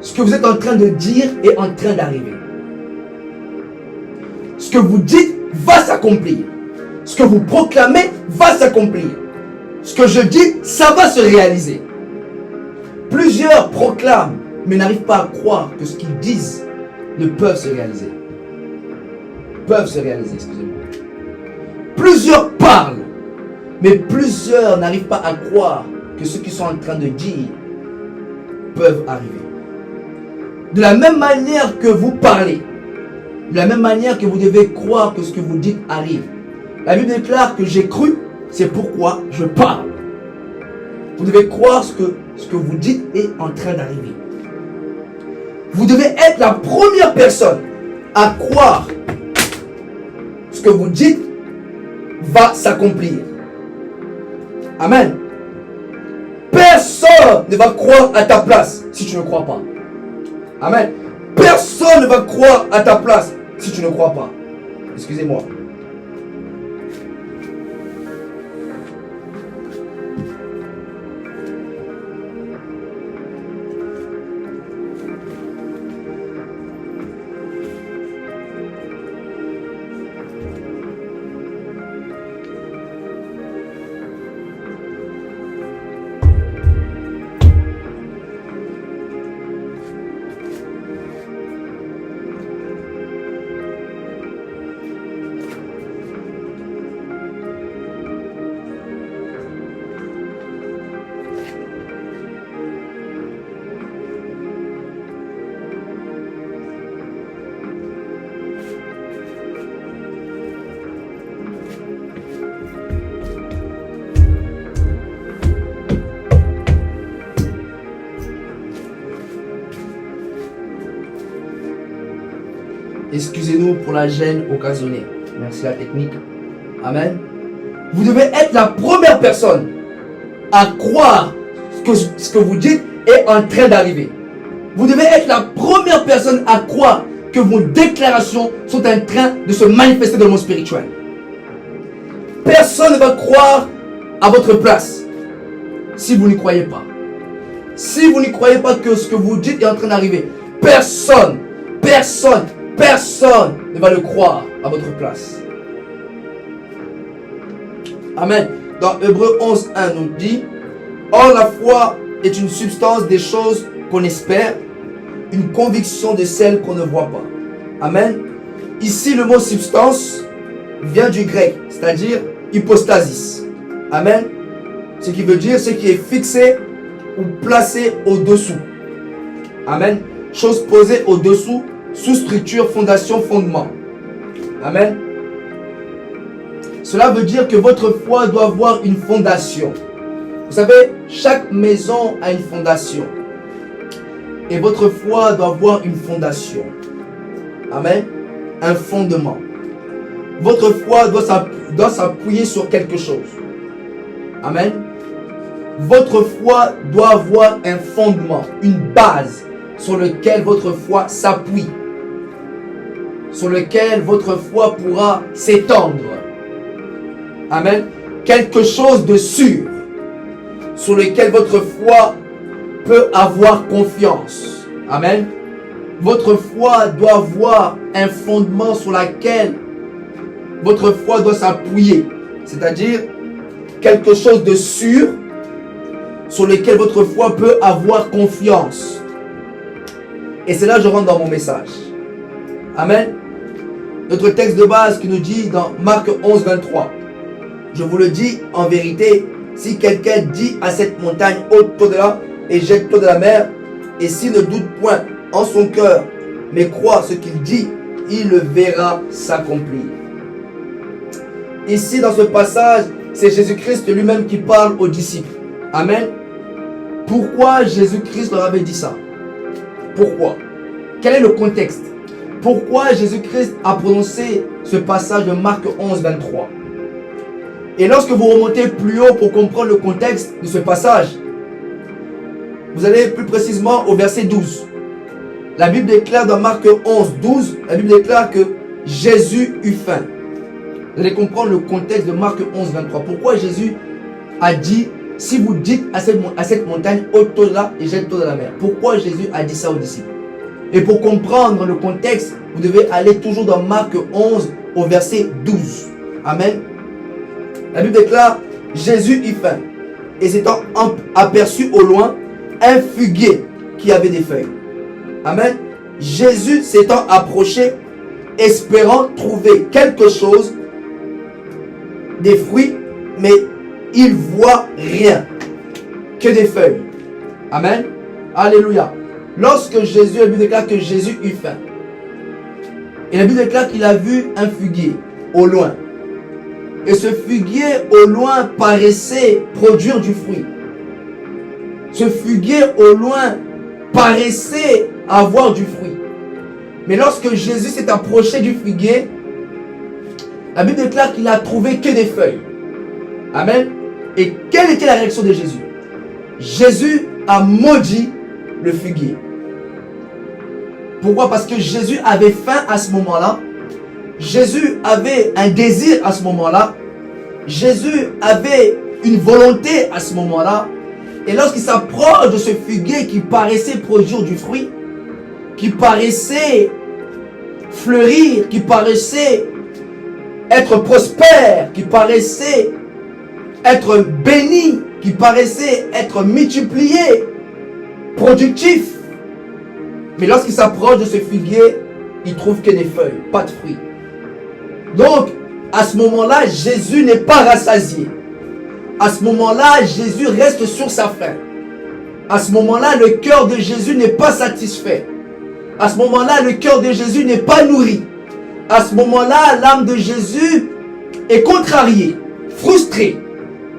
ce que vous êtes en train de dire est en train d'arriver. Ce que vous dites va s'accomplir. Ce que vous proclamez va s'accomplir. Ce que je dis, ça va se réaliser. Plusieurs proclament, mais n'arrivent pas à croire que ce qu'ils disent ne peuvent se réaliser. Peuvent se réaliser, excusez-moi. Plusieurs parlent, mais plusieurs n'arrivent pas à croire que ce qu'ils sont en train de dire peuvent arriver. De la même manière que vous parlez, de la même manière que vous devez croire que ce que vous dites arrive. La Bible déclare que j'ai cru, c'est pourquoi je parle. Vous devez croire ce que vous dites est en train d'arriver. Vous devez être la première personne à croire ce que vous dites va s'accomplir. Amen. Personne ne va croire à ta place si tu ne crois pas. Amen. Personne ne va croire à ta place si tu ne crois pas. Excusez-moi. Excusez-nous pour la gêne occasionnée. Merci la technique. Amen. Vous devez être la première personne à croire que ce que vous dites est en train d'arriver. Vous devez être la première personne à croire que vos déclarations sont en train de se manifester dans le monde spirituel. Personne ne va croire à votre place si vous n'y croyez pas. Si vous n'y croyez pas que ce que vous dites est en train d'arriver, personne ne va le croire à votre place. Amen. Dans Hébreux 11:1 nous dit: or la foi est une substance des choses qu'on espère, une conviction de celles qu'on ne voit pas. Amen. Ici le mot substance vient du grec, c'est-à-dire hypostasis. Amen. Ce qui veut dire ce qui est fixé ou placé au-dessous. Amen. Chose posée au-dessous, sous structure, fondation, fondement. Amen. Cela veut dire que votre foi doit avoir une fondation. Vous savez, chaque maison a une fondation. Et votre foi doit avoir une fondation. Amen. Un fondement. Votre foi doit s'appuyer sur quelque chose. Amen. Votre foi doit avoir un fondement, une base sur lequel votre foi s'appuie. Sur lequel votre foi pourra s'étendre. Amen. Quelque chose de sûr sur lequel votre foi peut avoir confiance. Amen. Votre foi doit avoir un fondement sur lequel votre foi doit s'appuyer. C'est-à-dire quelque chose de sûr sur lequel votre foi peut avoir confiance. Et c'est là que je rentre dans mon message. Amen. Notre texte de base qui nous dit dans Marc 11:23. Je vous le dis en vérité, si quelqu'un dit à cette montagne, ôte-toi de là et jette-toi de la mer, et s'il ne doute point en son cœur, mais croit ce qu'il dit, il le verra s'accomplir. Ici, dans ce passage, c'est Jésus-Christ lui-même qui parle aux disciples. Amen. Pourquoi Jésus-Christ leur avait dit ça? Pourquoi? Quel est le contexte? Pourquoi Jésus-Christ a prononcé ce passage de Marc 11:23? Et lorsque vous remontez plus haut pour comprendre le contexte de ce passage, vous allez plus précisément au verset 12. La Bible déclare dans Marc 11:12, la Bible déclare que Jésus eut faim. Vous allez comprendre le contexte de Marc 11:23. Pourquoi Jésus a dit, si vous dites à cette montagne, ôte-toi de là et jette-toi dans la mer. Pourquoi Jésus a dit ça aux disciples? Et pour comprendre le contexte, vous devez aller toujours dans Marc 11 au verset 12. Amen. La Bible déclare, Jésus eut faim, et s'étant aperçu au loin un figuier qui avait des feuilles. Amen. Jésus s'étant approché, espérant trouver quelque chose, des fruits, mais il voit rien, que des feuilles. Amen. Alléluia. Lorsque Jésus, la Bible déclare que Jésus eut faim, et la Bible déclare qu'il a vu un figuier au loin. Et ce figuier au loin paraissait produire du fruit. Ce figuier au loin paraissait avoir du fruit. Mais lorsque Jésus s'est approché du figuier, la Bible déclare qu'il n'a trouvé que des feuilles. Amen. Et quelle était la réaction de Jésus? Jésus a maudit le figuier. Pourquoi? Parce que Jésus avait faim à ce moment-là. Jésus avait un désir à ce moment-là. Jésus avait une volonté à ce moment-là. Et lorsqu'il s'approche de ce figuier qui paraissait produire du fruit, qui paraissait fleurir, qui paraissait être prospère, qui paraissait être béni, qui paraissait être multiplié, productif. Mais lorsqu'il s'approche de ce figuier, il trouve que des feuilles, pas de fruits. Donc, à ce moment-là, Jésus n'est pas rassasié. À ce moment-là, Jésus reste sur sa faim. À ce moment-là, le cœur de Jésus n'est pas satisfait. À ce moment-là, le cœur de Jésus n'est pas nourri. À ce moment-là, l'âme de Jésus est contrariée, frustrée.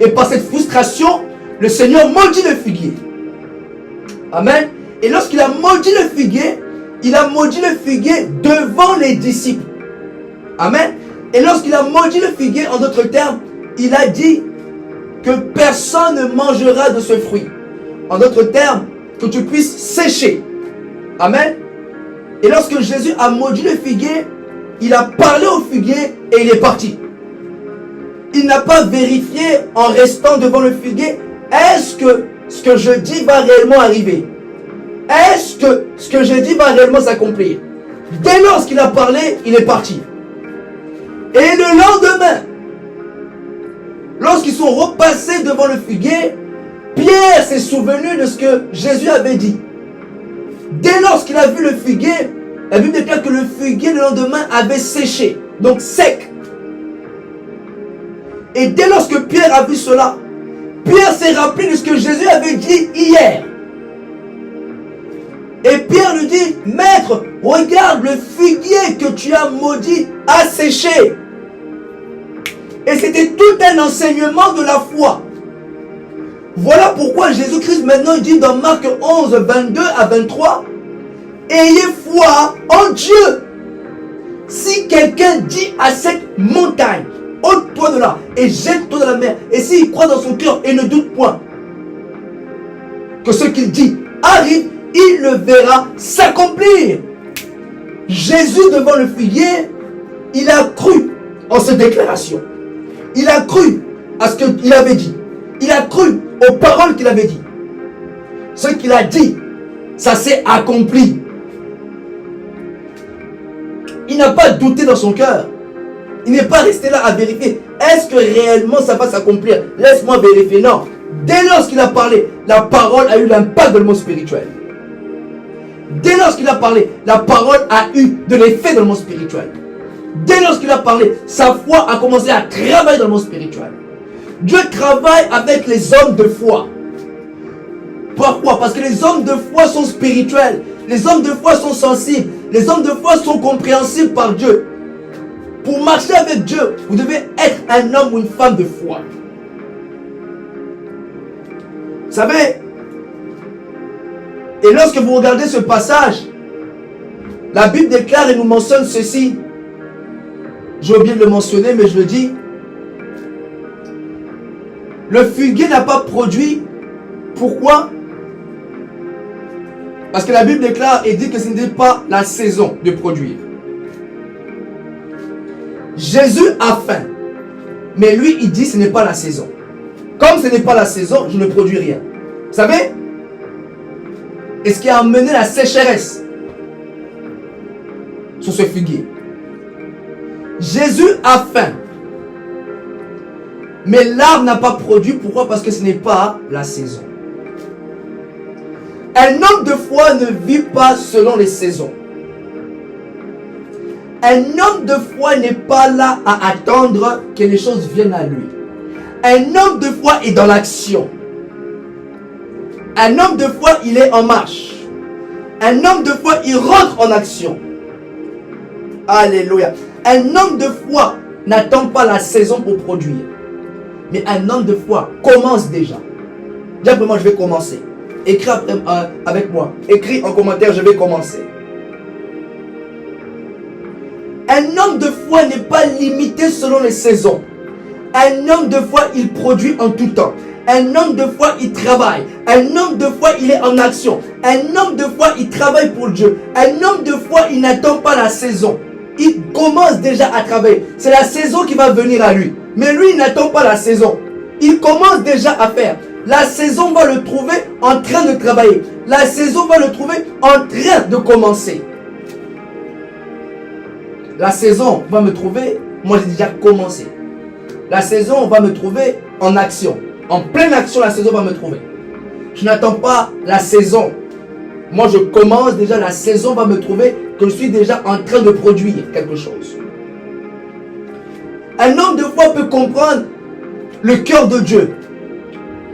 Et par cette frustration, le Seigneur maudit le figuier. Amen. Et lorsqu'il a maudit le figuier, il a maudit le figuier devant les disciples. Amen. Et lorsqu'il a maudit le figuier, en d'autres termes, il a dit que personne ne mangera de ce fruit. En d'autres termes, que tu puisses sécher. Amen. Et lorsque Jésus a maudit le figuier, il a parlé au figuier et il est parti. Il n'a pas vérifié en restant devant le figuier, est-ce que ce que je dis va réellement arriver? Est-ce que ce que je dis va réellement s'accomplir? Dès lors qu'il a parlé, il est parti. Et le lendemain, lorsqu'ils sont repassés devant le figuier, Pierre s'est souvenu de ce que Jésus avait dit. Dès lors qu'il a vu le figuier, la Bible déclare que le figuier le lendemain avait séché, donc sec. Et dès lors que Pierre a vu cela, Pierre s'est rappelé de ce que Jésus avait dit hier. Et Pierre lui dit, Maître, regarde, le figuier que tu as maudit a séché. Et c'était tout un enseignement de la foi. Voilà pourquoi Jésus-Christ maintenant dit dans Marc 11, 22 à 23, ayez foi en Dieu. Si quelqu'un dit à cette montagne, ôte-toi de là et jette-toi dans la mer, et s'il croit dans son cœur et ne doute point que ce qu'il dit arrive, il le verra s'accomplir. Jésus devant le figuier, il a cru en cette déclaration. Il a cru à ce qu'il avait dit. Il a cru aux paroles qu'il avait dit. Ce qu'il a dit, ça s'est accompli. Il n'a pas douté dans son cœur. Il n'est pas resté là à vérifier. Est-ce que réellement ça va s'accomplir? Laisse-moi vérifier. Non. Dès lors qu'il a parlé, la parole a eu l'impact dans le monde spirituel. Dès lors qu'il a parlé, la parole a eu de l'effet dans le monde spirituel. Dès lors qu'il a parlé, sa foi a commencé à travailler dans le monde spirituel. Dieu travaille avec les hommes de foi. Pourquoi? Parce que les hommes de foi sont spirituels. Les hommes de foi sont sensibles. Les hommes de foi sont compréhensibles par Dieu. Pour marcher avec Dieu, vous devez être un homme ou une femme de foi. Vous savez, et lorsque vous regardez ce passage, la Bible déclare et nous mentionne ceci. J'ai oublié de le mentionner, mais je le dis. Le figuier n'a pas produit. Pourquoi? Parce que la Bible déclare et dit que ce n'est pas la saison de produire. Jésus a faim. Mais lui, il dit ce n'est pas la saison. Comme ce n'est pas la saison, je ne produis rien. Vous savez? Et ce qui a amené la sécheresse sur ce figuier. Jésus a faim. Mais l'arbre n'a pas produit. Pourquoi? Parce que ce n'est pas la saison. Un homme de foi ne vit pas selon les saisons. Un homme de foi n'est pas là à attendre que les choses viennent à lui. Un homme de foi est dans l'action. Un homme de foi, il est en marche. Un homme de foi, il rentre en action. Alléluia. Un homme de foi n'attend pas la saison pour produire. Mais un homme de foi commence déjà. Dis après-moi, je vais commencer. Écris avec moi. Écris en commentaire, je vais commencer. Un homme de foi n'est pas limité selon les saisons. Un homme de foi, il produit en tout temps. Un homme de foi, il travaille. Un homme de foi, il est en action. Un homme de foi, il travaille pour Dieu. Un homme de foi, il n'attend pas la saison. Il commence déjà à travailler. C'est la saison qui va venir à lui. Mais lui, il n'attend pas la saison. Il commence déjà à faire. La saison va le trouver en train de travailler. La saison va le trouver en train de commencer. La saison va me trouver, moi j'ai déjà commencé. La saison va me trouver en action. En pleine action, la saison va me trouver. Je n'attends pas la saison. Moi je commence déjà, la saison va me trouver que je suis déjà en train de produire quelque chose. Un homme de foi peut comprendre le cœur de Dieu.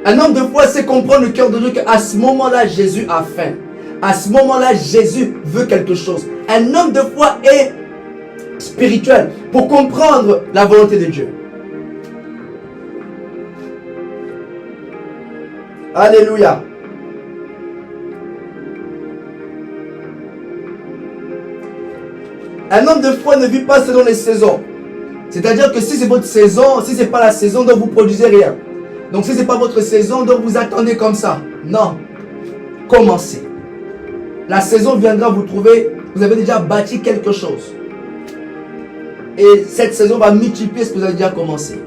Un homme de foi sait comprendre le cœur de Dieu qu'à ce moment-là, Jésus a faim. À ce moment-là, Jésus veut quelque chose. Un homme de foi est spirituel pour comprendre la volonté de Dieu. Alléluia. Un homme de foi ne vit pas selon les saisons. C'est-à-dire que si c'est votre saison, si ce n'est pas la saison, donc vous ne produisez rien. Donc si ce n'est pas votre saison, donc vous attendez comme ça. Non. Commencez. La saison viendra vous trouver, vous avez déjà bâti quelque chose. Et cette saison va multiplier ce que vous avez déjà commencé.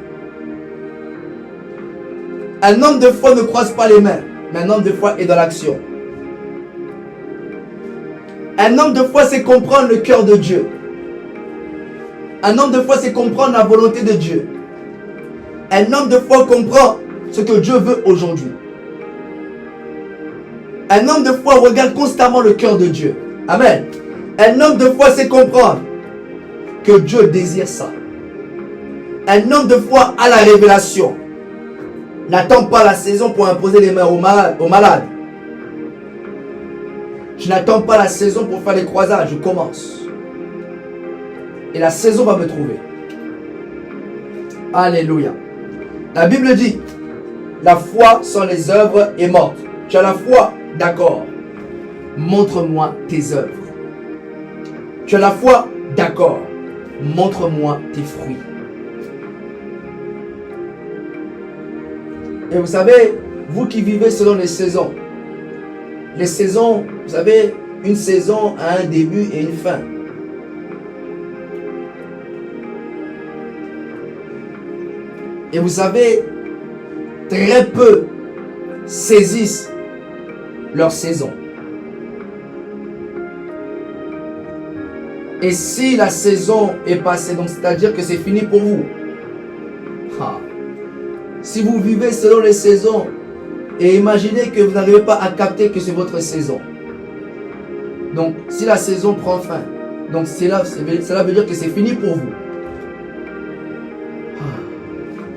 Un homme de foi ne croise pas les mains, mais un homme de foi est dans l'action. Un homme de foi, c'est comprendre le cœur de Dieu. Un homme de foi, c'est comprendre la volonté de Dieu. Un homme de foi comprend ce que Dieu veut aujourd'hui. Un homme de foi regarde constamment le cœur de Dieu. Amen. Un homme de foi, c'est comprendre que Dieu désire ça. Un homme de foi a la révélation. N'attends pas la saison pour imposer les mains aux malades. Je n'attends pas la saison pour faire les croisades. Je commence. Et la saison va me trouver. Alléluia. La Bible dit, la foi sans les œuvres est morte. Tu as la foi, d'accord. Montre-moi tes œuvres. Tu as la foi, d'accord. Montre-moi tes fruits. Et vous savez, vous qui vivez selon les saisons, vous savez, une saison a un début et une fin. Et vous savez, très peu saisissent leur saison. Et si la saison est passée, donc c'est-à-dire que c'est fini pour vous. Si vous vivez selon les saisons et imaginez que vous n'arrivez pas à capter que c'est votre saison. Donc si la saison prend fin, donc cela veut dire que c'est fini pour vous.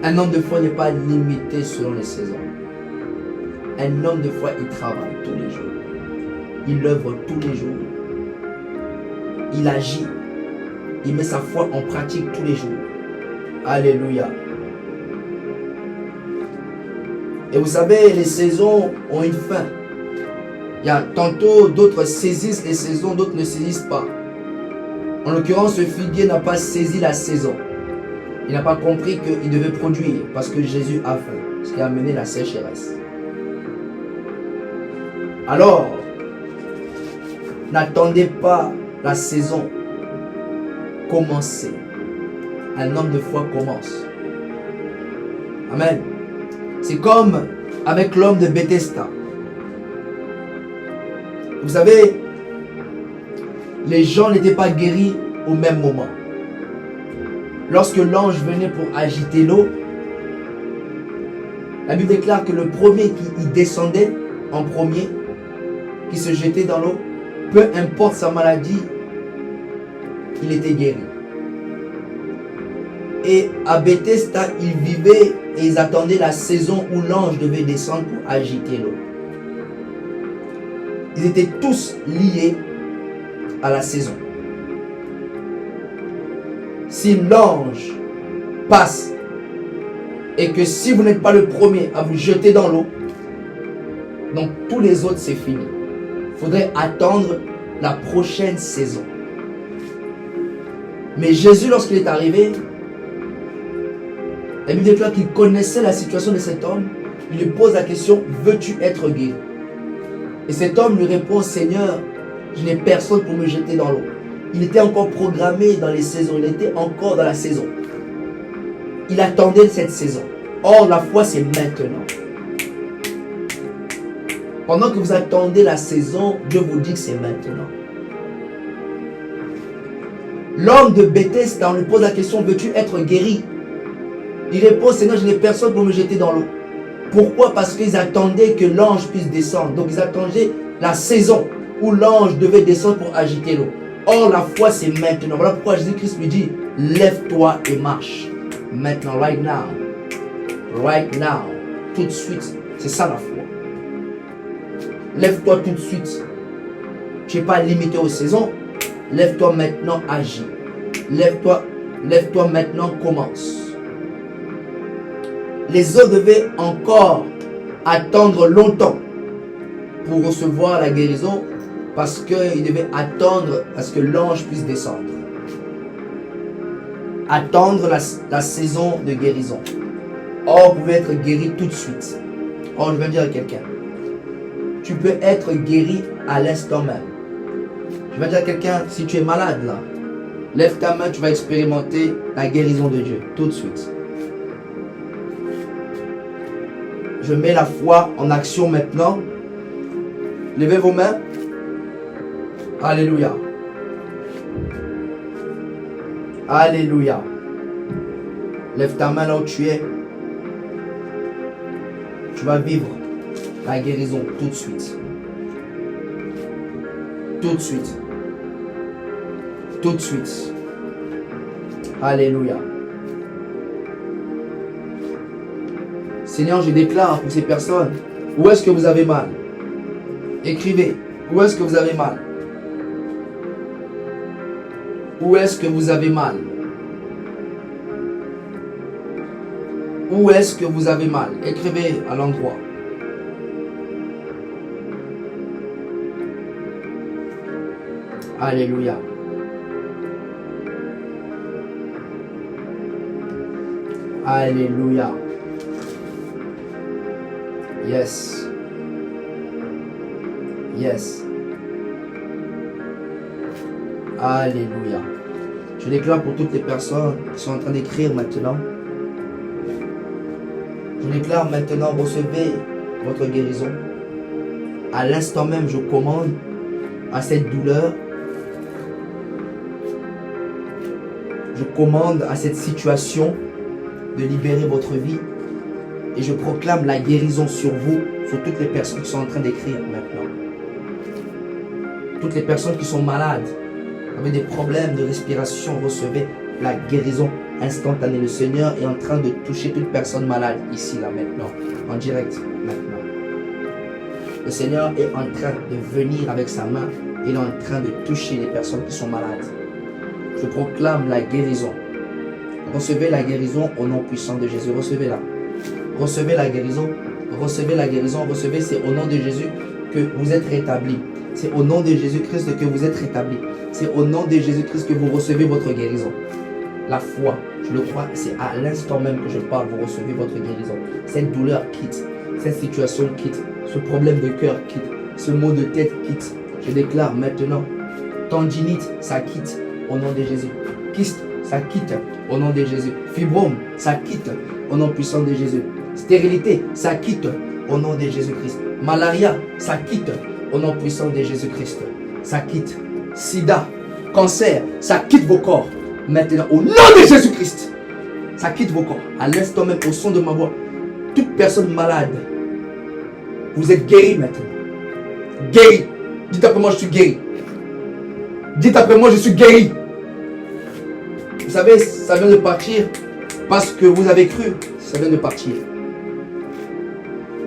Un homme de foi n'est pas limité selon les saisons. Un homme de foi, il travaille tous les jours. Il œuvre tous les jours. Il agit. Il met sa foi en pratique tous les jours. Alléluia. Et vous savez, les saisons ont une fin. Il y a tantôt d'autres saisissent les saisons, d'autres ne saisissent pas. En l'occurrence, ce figuier n'a pas saisi la saison. Il n'a pas compris qu'il devait produire parce que Jésus a faim, ce qui a amené la sécheresse. Alors, n'attendez pas la saison. Commencez. Un homme de foi commence. Amen. C'est comme avec l'homme de Bethesda. Vous savez, les gens n'étaient pas guéris au même moment. Lorsque l'ange venait pour agiter l'eau, la Bible déclare que le premier qui y descendait en premier, qui se jetait dans l'eau, peu importe sa maladie, il était guéri. Et à Bethesda, ils vivaient et ils attendaient la saison où l'ange devait descendre pour agiter l'eau. Ils étaient tous liés à la saison. Si l'ange passe et que si vous n'êtes pas le premier à vous jeter dans l'eau, donc tous les autres c'est fini. Il faudrait attendre la prochaine saison. Mais Jésus, lorsqu'il est arrivé, la Bible déclare qu'il connaissait la situation de cet homme. Il lui pose la question, veux-tu être guéri? Et cet homme lui répond, Seigneur, je n'ai personne pour me jeter dans l'eau. Il était encore programmé dans les saisons. Il était encore dans la saison. Il attendait cette saison. Or, la foi, c'est maintenant. Pendant que vous attendez la saison, Dieu vous dit que c'est maintenant. L'homme de Bethesda, on lui pose la question, veux-tu être guéri? Il répond, Seigneur, je n'ai personne pour me jeter dans l'eau. Pourquoi? Parce qu'ils attendaient que l'ange puisse descendre. Donc, ils attendaient la saison où l'ange devait descendre pour agiter l'eau. Or, la foi, c'est maintenant. Voilà pourquoi Jésus-Christ lui dit, lève-toi et marche. Maintenant, right now. Right now. Tout de suite. C'est ça la foi. Lève-toi tout de suite. Tu n'es pas limité aux saisons. Lève-toi maintenant, agis. Lève-toi maintenant, commence. Les autres devaient encore attendre longtemps pour recevoir la guérison parce qu'ils devaient attendre à ce que l'ange puisse descendre. attendre la saison de guérison. Or, vous pouvez être guéri tout de suite. Or, je vais dire à quelqu'un, tu peux être guéri à l'instant même. Je vais dire à quelqu'un, si tu es malade là, lève ta main, tu vas expérimenter la guérison de Dieu tout de suite. Je mets la foi en action maintenant. Levez vos mains. Alléluia. Alléluia. Lève ta main là où tu es. Tu vas vivre la guérison tout de suite. Tout de suite. Tout de suite. Alléluia. Seigneur, je déclare pour ces personnes, où est-ce que vous avez mal? Écrivez, où est-ce que vous avez mal? Où est-ce que vous avez mal? Où est-ce que vous avez mal? Écrivez à l'endroit. Alléluia. Alléluia. Yes. Yes. Alléluia. Je déclare pour toutes les personnes qui sont en train d'écrire maintenant. Je déclare maintenant, recevez votre guérison. À l'instant même, je commande à cette douleur. Je commande à cette situation de libérer votre vie. Et je proclame la guérison sur vous, sur toutes les personnes qui sont en train d'écrire maintenant. Toutes les personnes qui sont malades, avec des problèmes de respiration, recevez la guérison instantanée. Le Seigneur est en train de toucher toute personne malade ici, là, maintenant, en direct, maintenant. Le Seigneur est en train de venir avec sa main. Il est en train de toucher les personnes qui sont malades. Je proclame la guérison. Recevez la guérison au nom puissant de Jésus. Recevez-la. Recevez la guérison. Recevez la guérison. Recevez, c'est au nom de Jésus que vous êtes rétablis. C'est au nom de Jésus-Christ que vous êtes rétablis. C'est au nom de Jésus-Christ que vous recevez votre guérison. La foi, je le crois, c'est à l'instant même que je parle, vous recevez votre guérison. Cette douleur quitte. Cette situation quitte. Ce problème de cœur quitte. Ce mot de tête quitte. Je déclare maintenant, tendinite, ça quitte au nom de Jésus. Kyste, ça quitte au nom de Jésus. Fibrome, ça quitte au nom puissant de Jésus. Stérilité, ça quitte au nom de Jésus-Christ. Malaria, ça quitte au nom puissant de Jésus-Christ. Ça quitte. Sida, cancer, ça quitte vos corps. Maintenant, au nom de Jésus-Christ, ça quitte vos corps. À l'instant même, au son de ma voix, toute personne malade, vous êtes guéri maintenant. Guéri. Dites après moi, je suis guéri. Dites après moi, je suis guéri. Vous savez, ça vient de partir parce que vous avez cru. Ça vient de partir.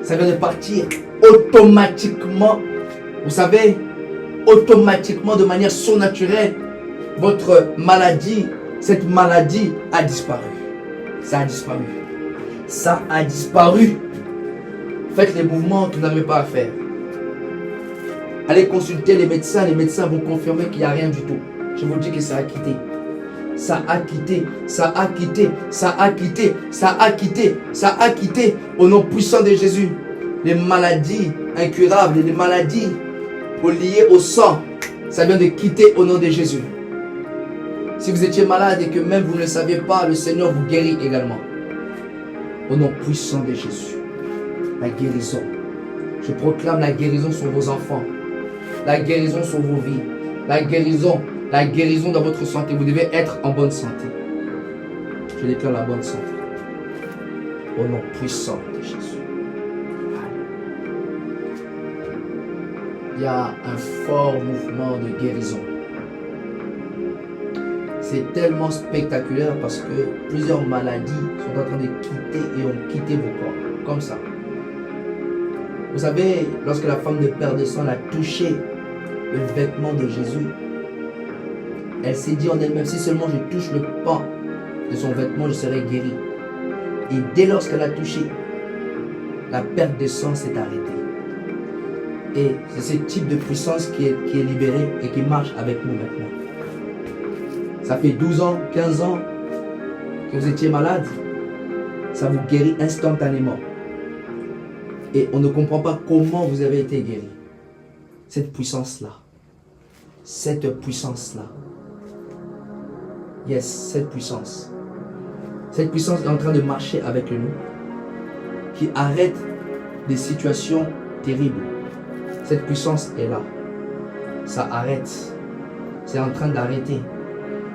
Ça vient de partir automatiquement. Vous savez, automatiquement, de manière surnaturelle, votre maladie, cette maladie a disparu. Ça a disparu. Ça a disparu. Faites les mouvements que vous n'avez pas à faire. Allez consulter les médecins vont confirmer qu'il n'y a rien du tout. Je vous dis que ça a quitté. Ça a quitté, ça a quitté, ça a quitté, ça a quitté, ça a quitté au nom puissant de Jésus. Les maladies incurables, les maladies liées au sang, ça vient de quitter au nom de Jésus. Si vous étiez malade et que même vous ne le saviez pas, le Seigneur vous guérit également. Au nom puissant de Jésus. La guérison. Je proclame la guérison sur vos enfants. La guérison sur vos vies. La guérison dans votre santé. Vous devez être en bonne santé. Je déclare la bonne santé. Au nom puissant de Jésus. Il y a un fort mouvement de guérison. C'est tellement spectaculaire parce que plusieurs maladies sont en train de quitter et ont quitté vos corps. Comme ça. Vous savez, lorsque la femme de Père de Sang a touché le vêtement de Jésus, elle s'est dit en elle-même, si seulement je touche le pan de son vêtement, je serai guérie. Et dès lorsqu'elle a touché, la perte de sang s'est arrêtée. Et c'est ce type de puissance qui est libérée et qui marche avec nous maintenant. Ça fait 12 ans, 15 ans que vous étiez malade, ça vous guérit instantanément. Et on ne comprend pas comment vous avez été guéri. Cette puissance-là. Cette puissance-là. Yes, cette puissance. Cette puissance est en train de marcher avec nous. Qui arrête des situations terribles. Cette puissance est là. Ça arrête. C'est en train d'arrêter.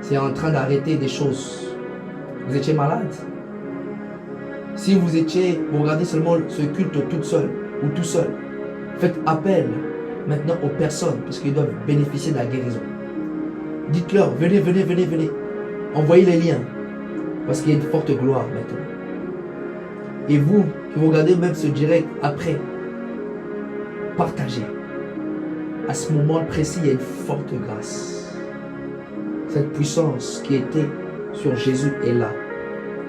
C'est en train d'arrêter des choses. Vous étiez malade. Si vous regardez seulement ce culte toute seule ou tout seul, faites appel maintenant aux personnes puisqu'ils doivent bénéficier de la guérison. Dites-leur, venez, venez, venez, venez. Envoyez les liens parce qu'il y a une forte gloire maintenant. Et vous, qui vous regardez même ce direct après, partagez. À ce moment précis, il y a une forte grâce. Cette puissance qui était sur Jésus est là.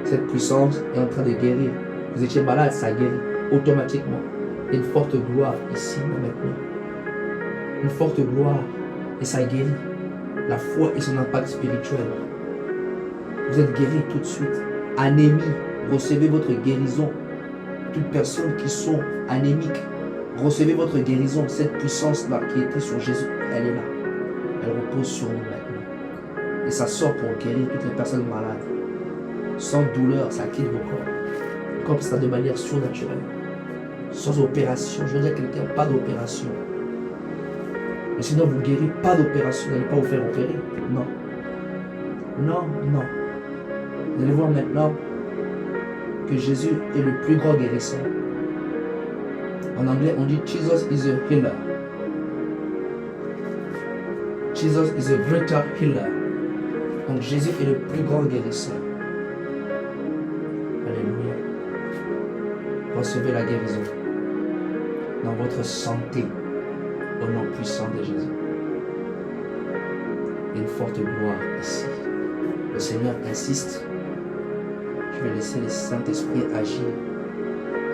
Cette puissance est en train de guérir. Vous étiez malade, ça guérit automatiquement. Il y a une forte gloire ici maintenant. Une forte gloire et ça guérit. La foi et son impact spirituel. Vous êtes guéri tout de suite. Anémie, recevez votre guérison. Toutes personnes qui sont anémiques, recevez votre guérison. Cette puissance-là qui était sur Jésus, elle est là. Elle repose sur nous maintenant. Et ça sort pour guérir toutes les personnes malades. Sans douleur, ça quitte vos corps. Comme ça de manière surnaturelle. Sans opération. Je veux dire à quelqu'un, pas d'opération. Mais sinon vous guérissez, pas d'opération. Vous n'allez pas vous faire opérer. Non. Non, non. Vous allez voir maintenant que Jésus est le plus grand guérisseur. En anglais, on dit Jesus is a healer. Jesus is a greater healer. Donc Jésus est le plus grand guérisseur. Alléluia. Recevez la guérison dans votre santé au nom puissant de Jésus. Il y a une forte gloire ici. Le Seigneur insiste. Je vais laisser le Saint-Esprit agir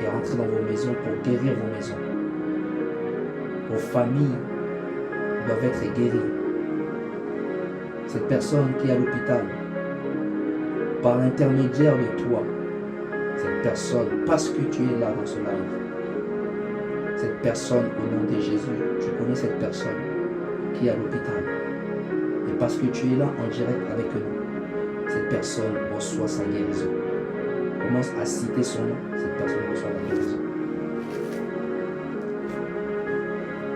et rentrer dans vos maisons pour guérir vos maisons. Vos familles doivent être guéries. Cette personne qui est à l'hôpital, par l'intermédiaire de toi, cette personne, parce que tu es là dans ce live, cette personne au nom de Jésus, tu connais cette personne qui est à l'hôpital. Et parce que tu es là en direct avec nous, cette personne reçoit sa guérison. Commence à citer son nom, cette personne reçoit la guérison.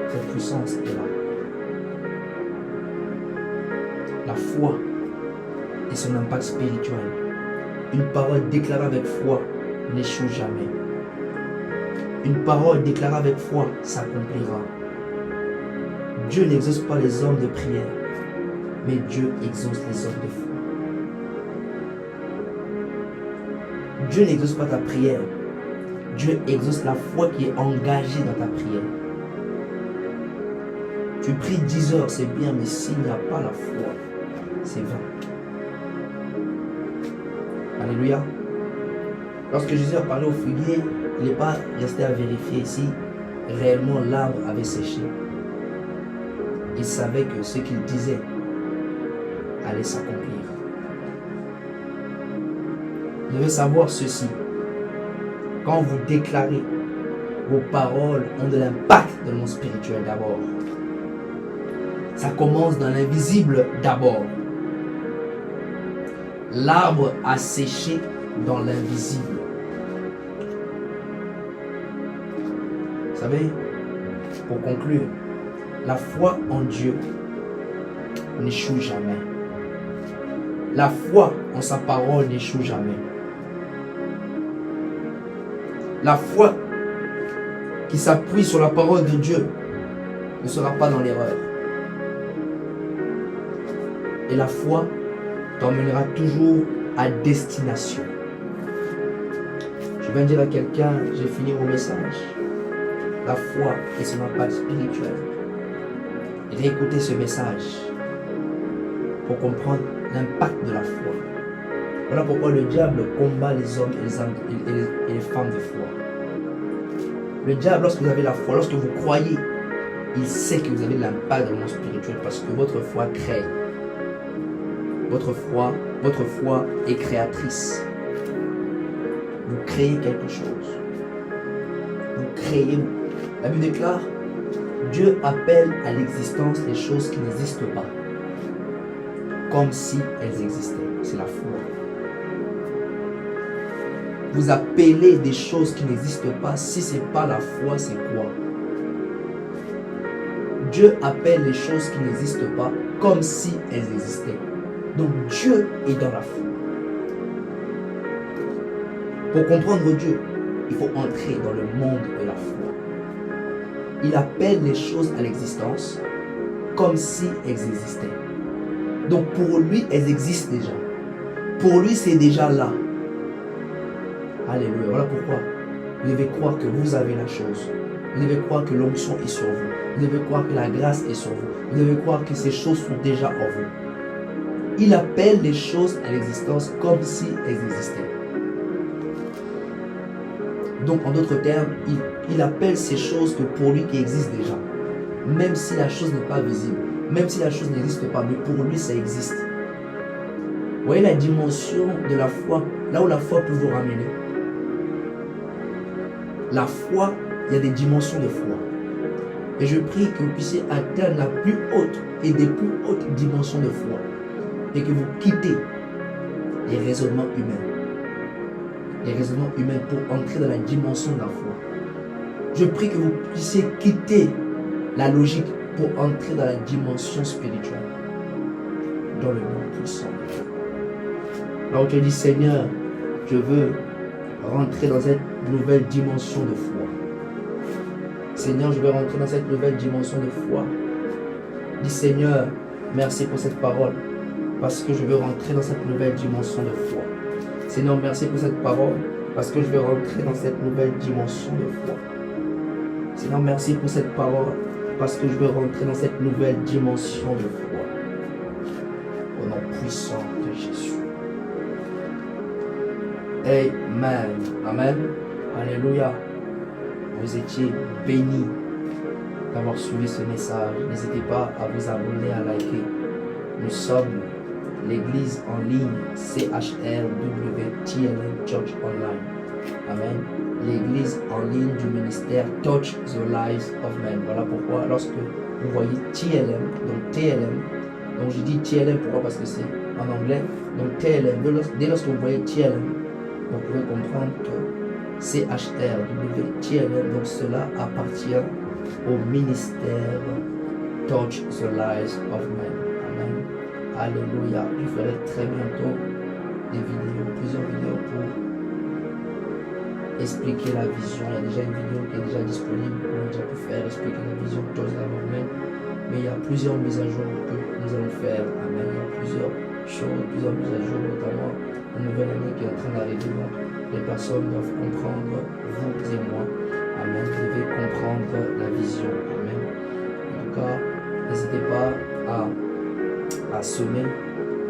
Cette puissance est là. La foi et son impact spirituel. Une parole déclarée avec foi n'échoue jamais. Une parole déclarée avec foi s'accomplira. Dieu n'exauce pas les hommes de prière, mais Dieu exauce les hommes de foi. Dieu n'exauce pas ta prière. Dieu exauce la foi qui est engagée dans ta prière. Tu pries 10 heures, c'est bien, mais s'il n'y a pas la foi, c'est vain. Alléluia. Lorsque Jésus a parlé au figuier, il n'est pas resté à vérifier si réellement l'arbre avait séché. Il savait que ce qu'il disait allait s'accomplir. Vous devez savoir ceci. Quand vous déclarez, vos paroles ont de l'impact dans le monde spirituel d'abord. Ça commence dans l'invisible d'abord. L'arbre a séché dans l'invisible. Vous savez, pour conclure, la foi en Dieu n'échoue jamais. La foi en sa parole n'échoue jamais. La foi qui s'appuie sur la parole de Dieu ne sera pas dans l'erreur. Et la foi t'emmènera toujours à destination. Je viens de dire à quelqu'un, j'ai fini mon message. La foi et son impact spirituel. Réécoutez ce message pour comprendre l'impact de la foi. Voilà pourquoi le diable combat les hommes et les femmes de foi. Le diable, lorsque vous avez la foi, lorsque vous croyez, il sait que vous avez de l'impact dans le monde spirituel parce que votre foi crée. Votre foi est créatrice. Vous créez quelque chose. Vous créez. La Bible déclare, Dieu appelle à l'existence les choses qui n'existent pas, comme si elles existaient. C'est la foi. Vous appelez des choses qui n'existent pas. Si ce n'est pas la foi, c'est quoi? Dieu appelle les choses qui n'existent pas comme si elles existaient. Donc Dieu est dans la foi. Pour comprendre Dieu, il faut entrer dans le monde de la foi. Il appelle les choses à l'existence comme si elles existaient. Donc pour lui, elles existent déjà. Pour lui, c'est déjà là. Alléluia. Voilà pourquoi vous devez croire que vous avez la chose. Vous devez croire que l'onction est sur vous. Vous devez croire que la grâce est sur vous. Vous devez croire que ces choses sont déjà en vous. Il appelle les choses à l'existence comme si elles existaient. Donc, en d'autres termes, il appelle ces choses que pour lui qui existent déjà. Même si la chose n'est pas visible, même si la chose n'existe pas, mais pour lui, ça existe. Vous voyez la dimension de la foi, là où la foi peut vous ramener. La foi, il y a des dimensions de foi. Et je prie que vous puissiez atteindre la plus haute et des plus hautes dimensions de foi. Et que vous quittez les raisonnements humains. Les raisonnements humains pour entrer dans la dimension de la foi. Je prie que vous puissiez quitter la logique pour entrer dans la dimension spirituelle. Dans le nom puissant de Dieu. Alors tu dis, Seigneur, je veux rentrer dans cette nouvelle dimension de foi. Seigneur, je veux rentrer dans cette nouvelle dimension de foi. Dis, Seigneur, merci pour cette parole. Parce que je veux rentrer dans cette nouvelle dimension de foi. Seigneur, merci pour cette parole. Parce que je veux rentrer dans cette nouvelle dimension de foi. Seigneur, merci pour cette parole. Parce que je veux rentrer dans cette nouvelle dimension de foi. Au nom puissant de Jésus. Amen. Amen. Alléluia. Vous étiez bénis d'avoir suivi ce message. N'hésitez pas à vous abonner, à liker. Nous sommes l'église en ligne CHRW TLM Church Online. Amen. L'église en ligne du ministère Touch the Lives of Men. Voilà pourquoi lorsque vous voyez TLM, donc TLM, donc je dis TLM pourquoi? Parce que c'est en anglais. Donc TLM, dès lorsque vous voyez TLM, vous pouvez comprendre que CHRW TLM, donc cela appartient au ministère Touch the Lives of Men. Amen. Alléluia. Je ferai très bientôt des vidéos, plusieurs vidéos pour expliquer la vision. Il y a déjà une vidéo qui est déjà disponible. On a déjà pu faire expliquer la vision de Touch the Lives of Men. Mais il y a plusieurs mises à jour que nous allons faire. Amen. Il y a plusieurs choses, plusieurs mises à jour, notamment la nouvelle année qui est en train d'arriver. Donc les personnes doivent comprendre, vous et moi. Amen. Vous devez comprendre la vision. Amen. En tout cas, n'hésitez pas à semer.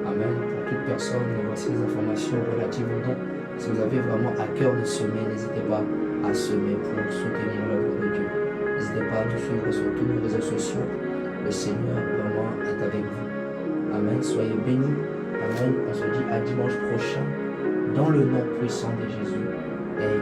Amen. Pour toute personne, voici les informations relatives au don. Si vous avez vraiment à cœur de semer, n'hésitez pas à semer pour soutenir l'œuvre de Dieu. N'hésitez pas à nous suivre sur tous nos réseaux sociaux. Le Seigneur vraiment est avec vous. Amen. Soyez bénis. Amen. On se dit à dimanche prochain dans le nom puissant de Jésus. Amen.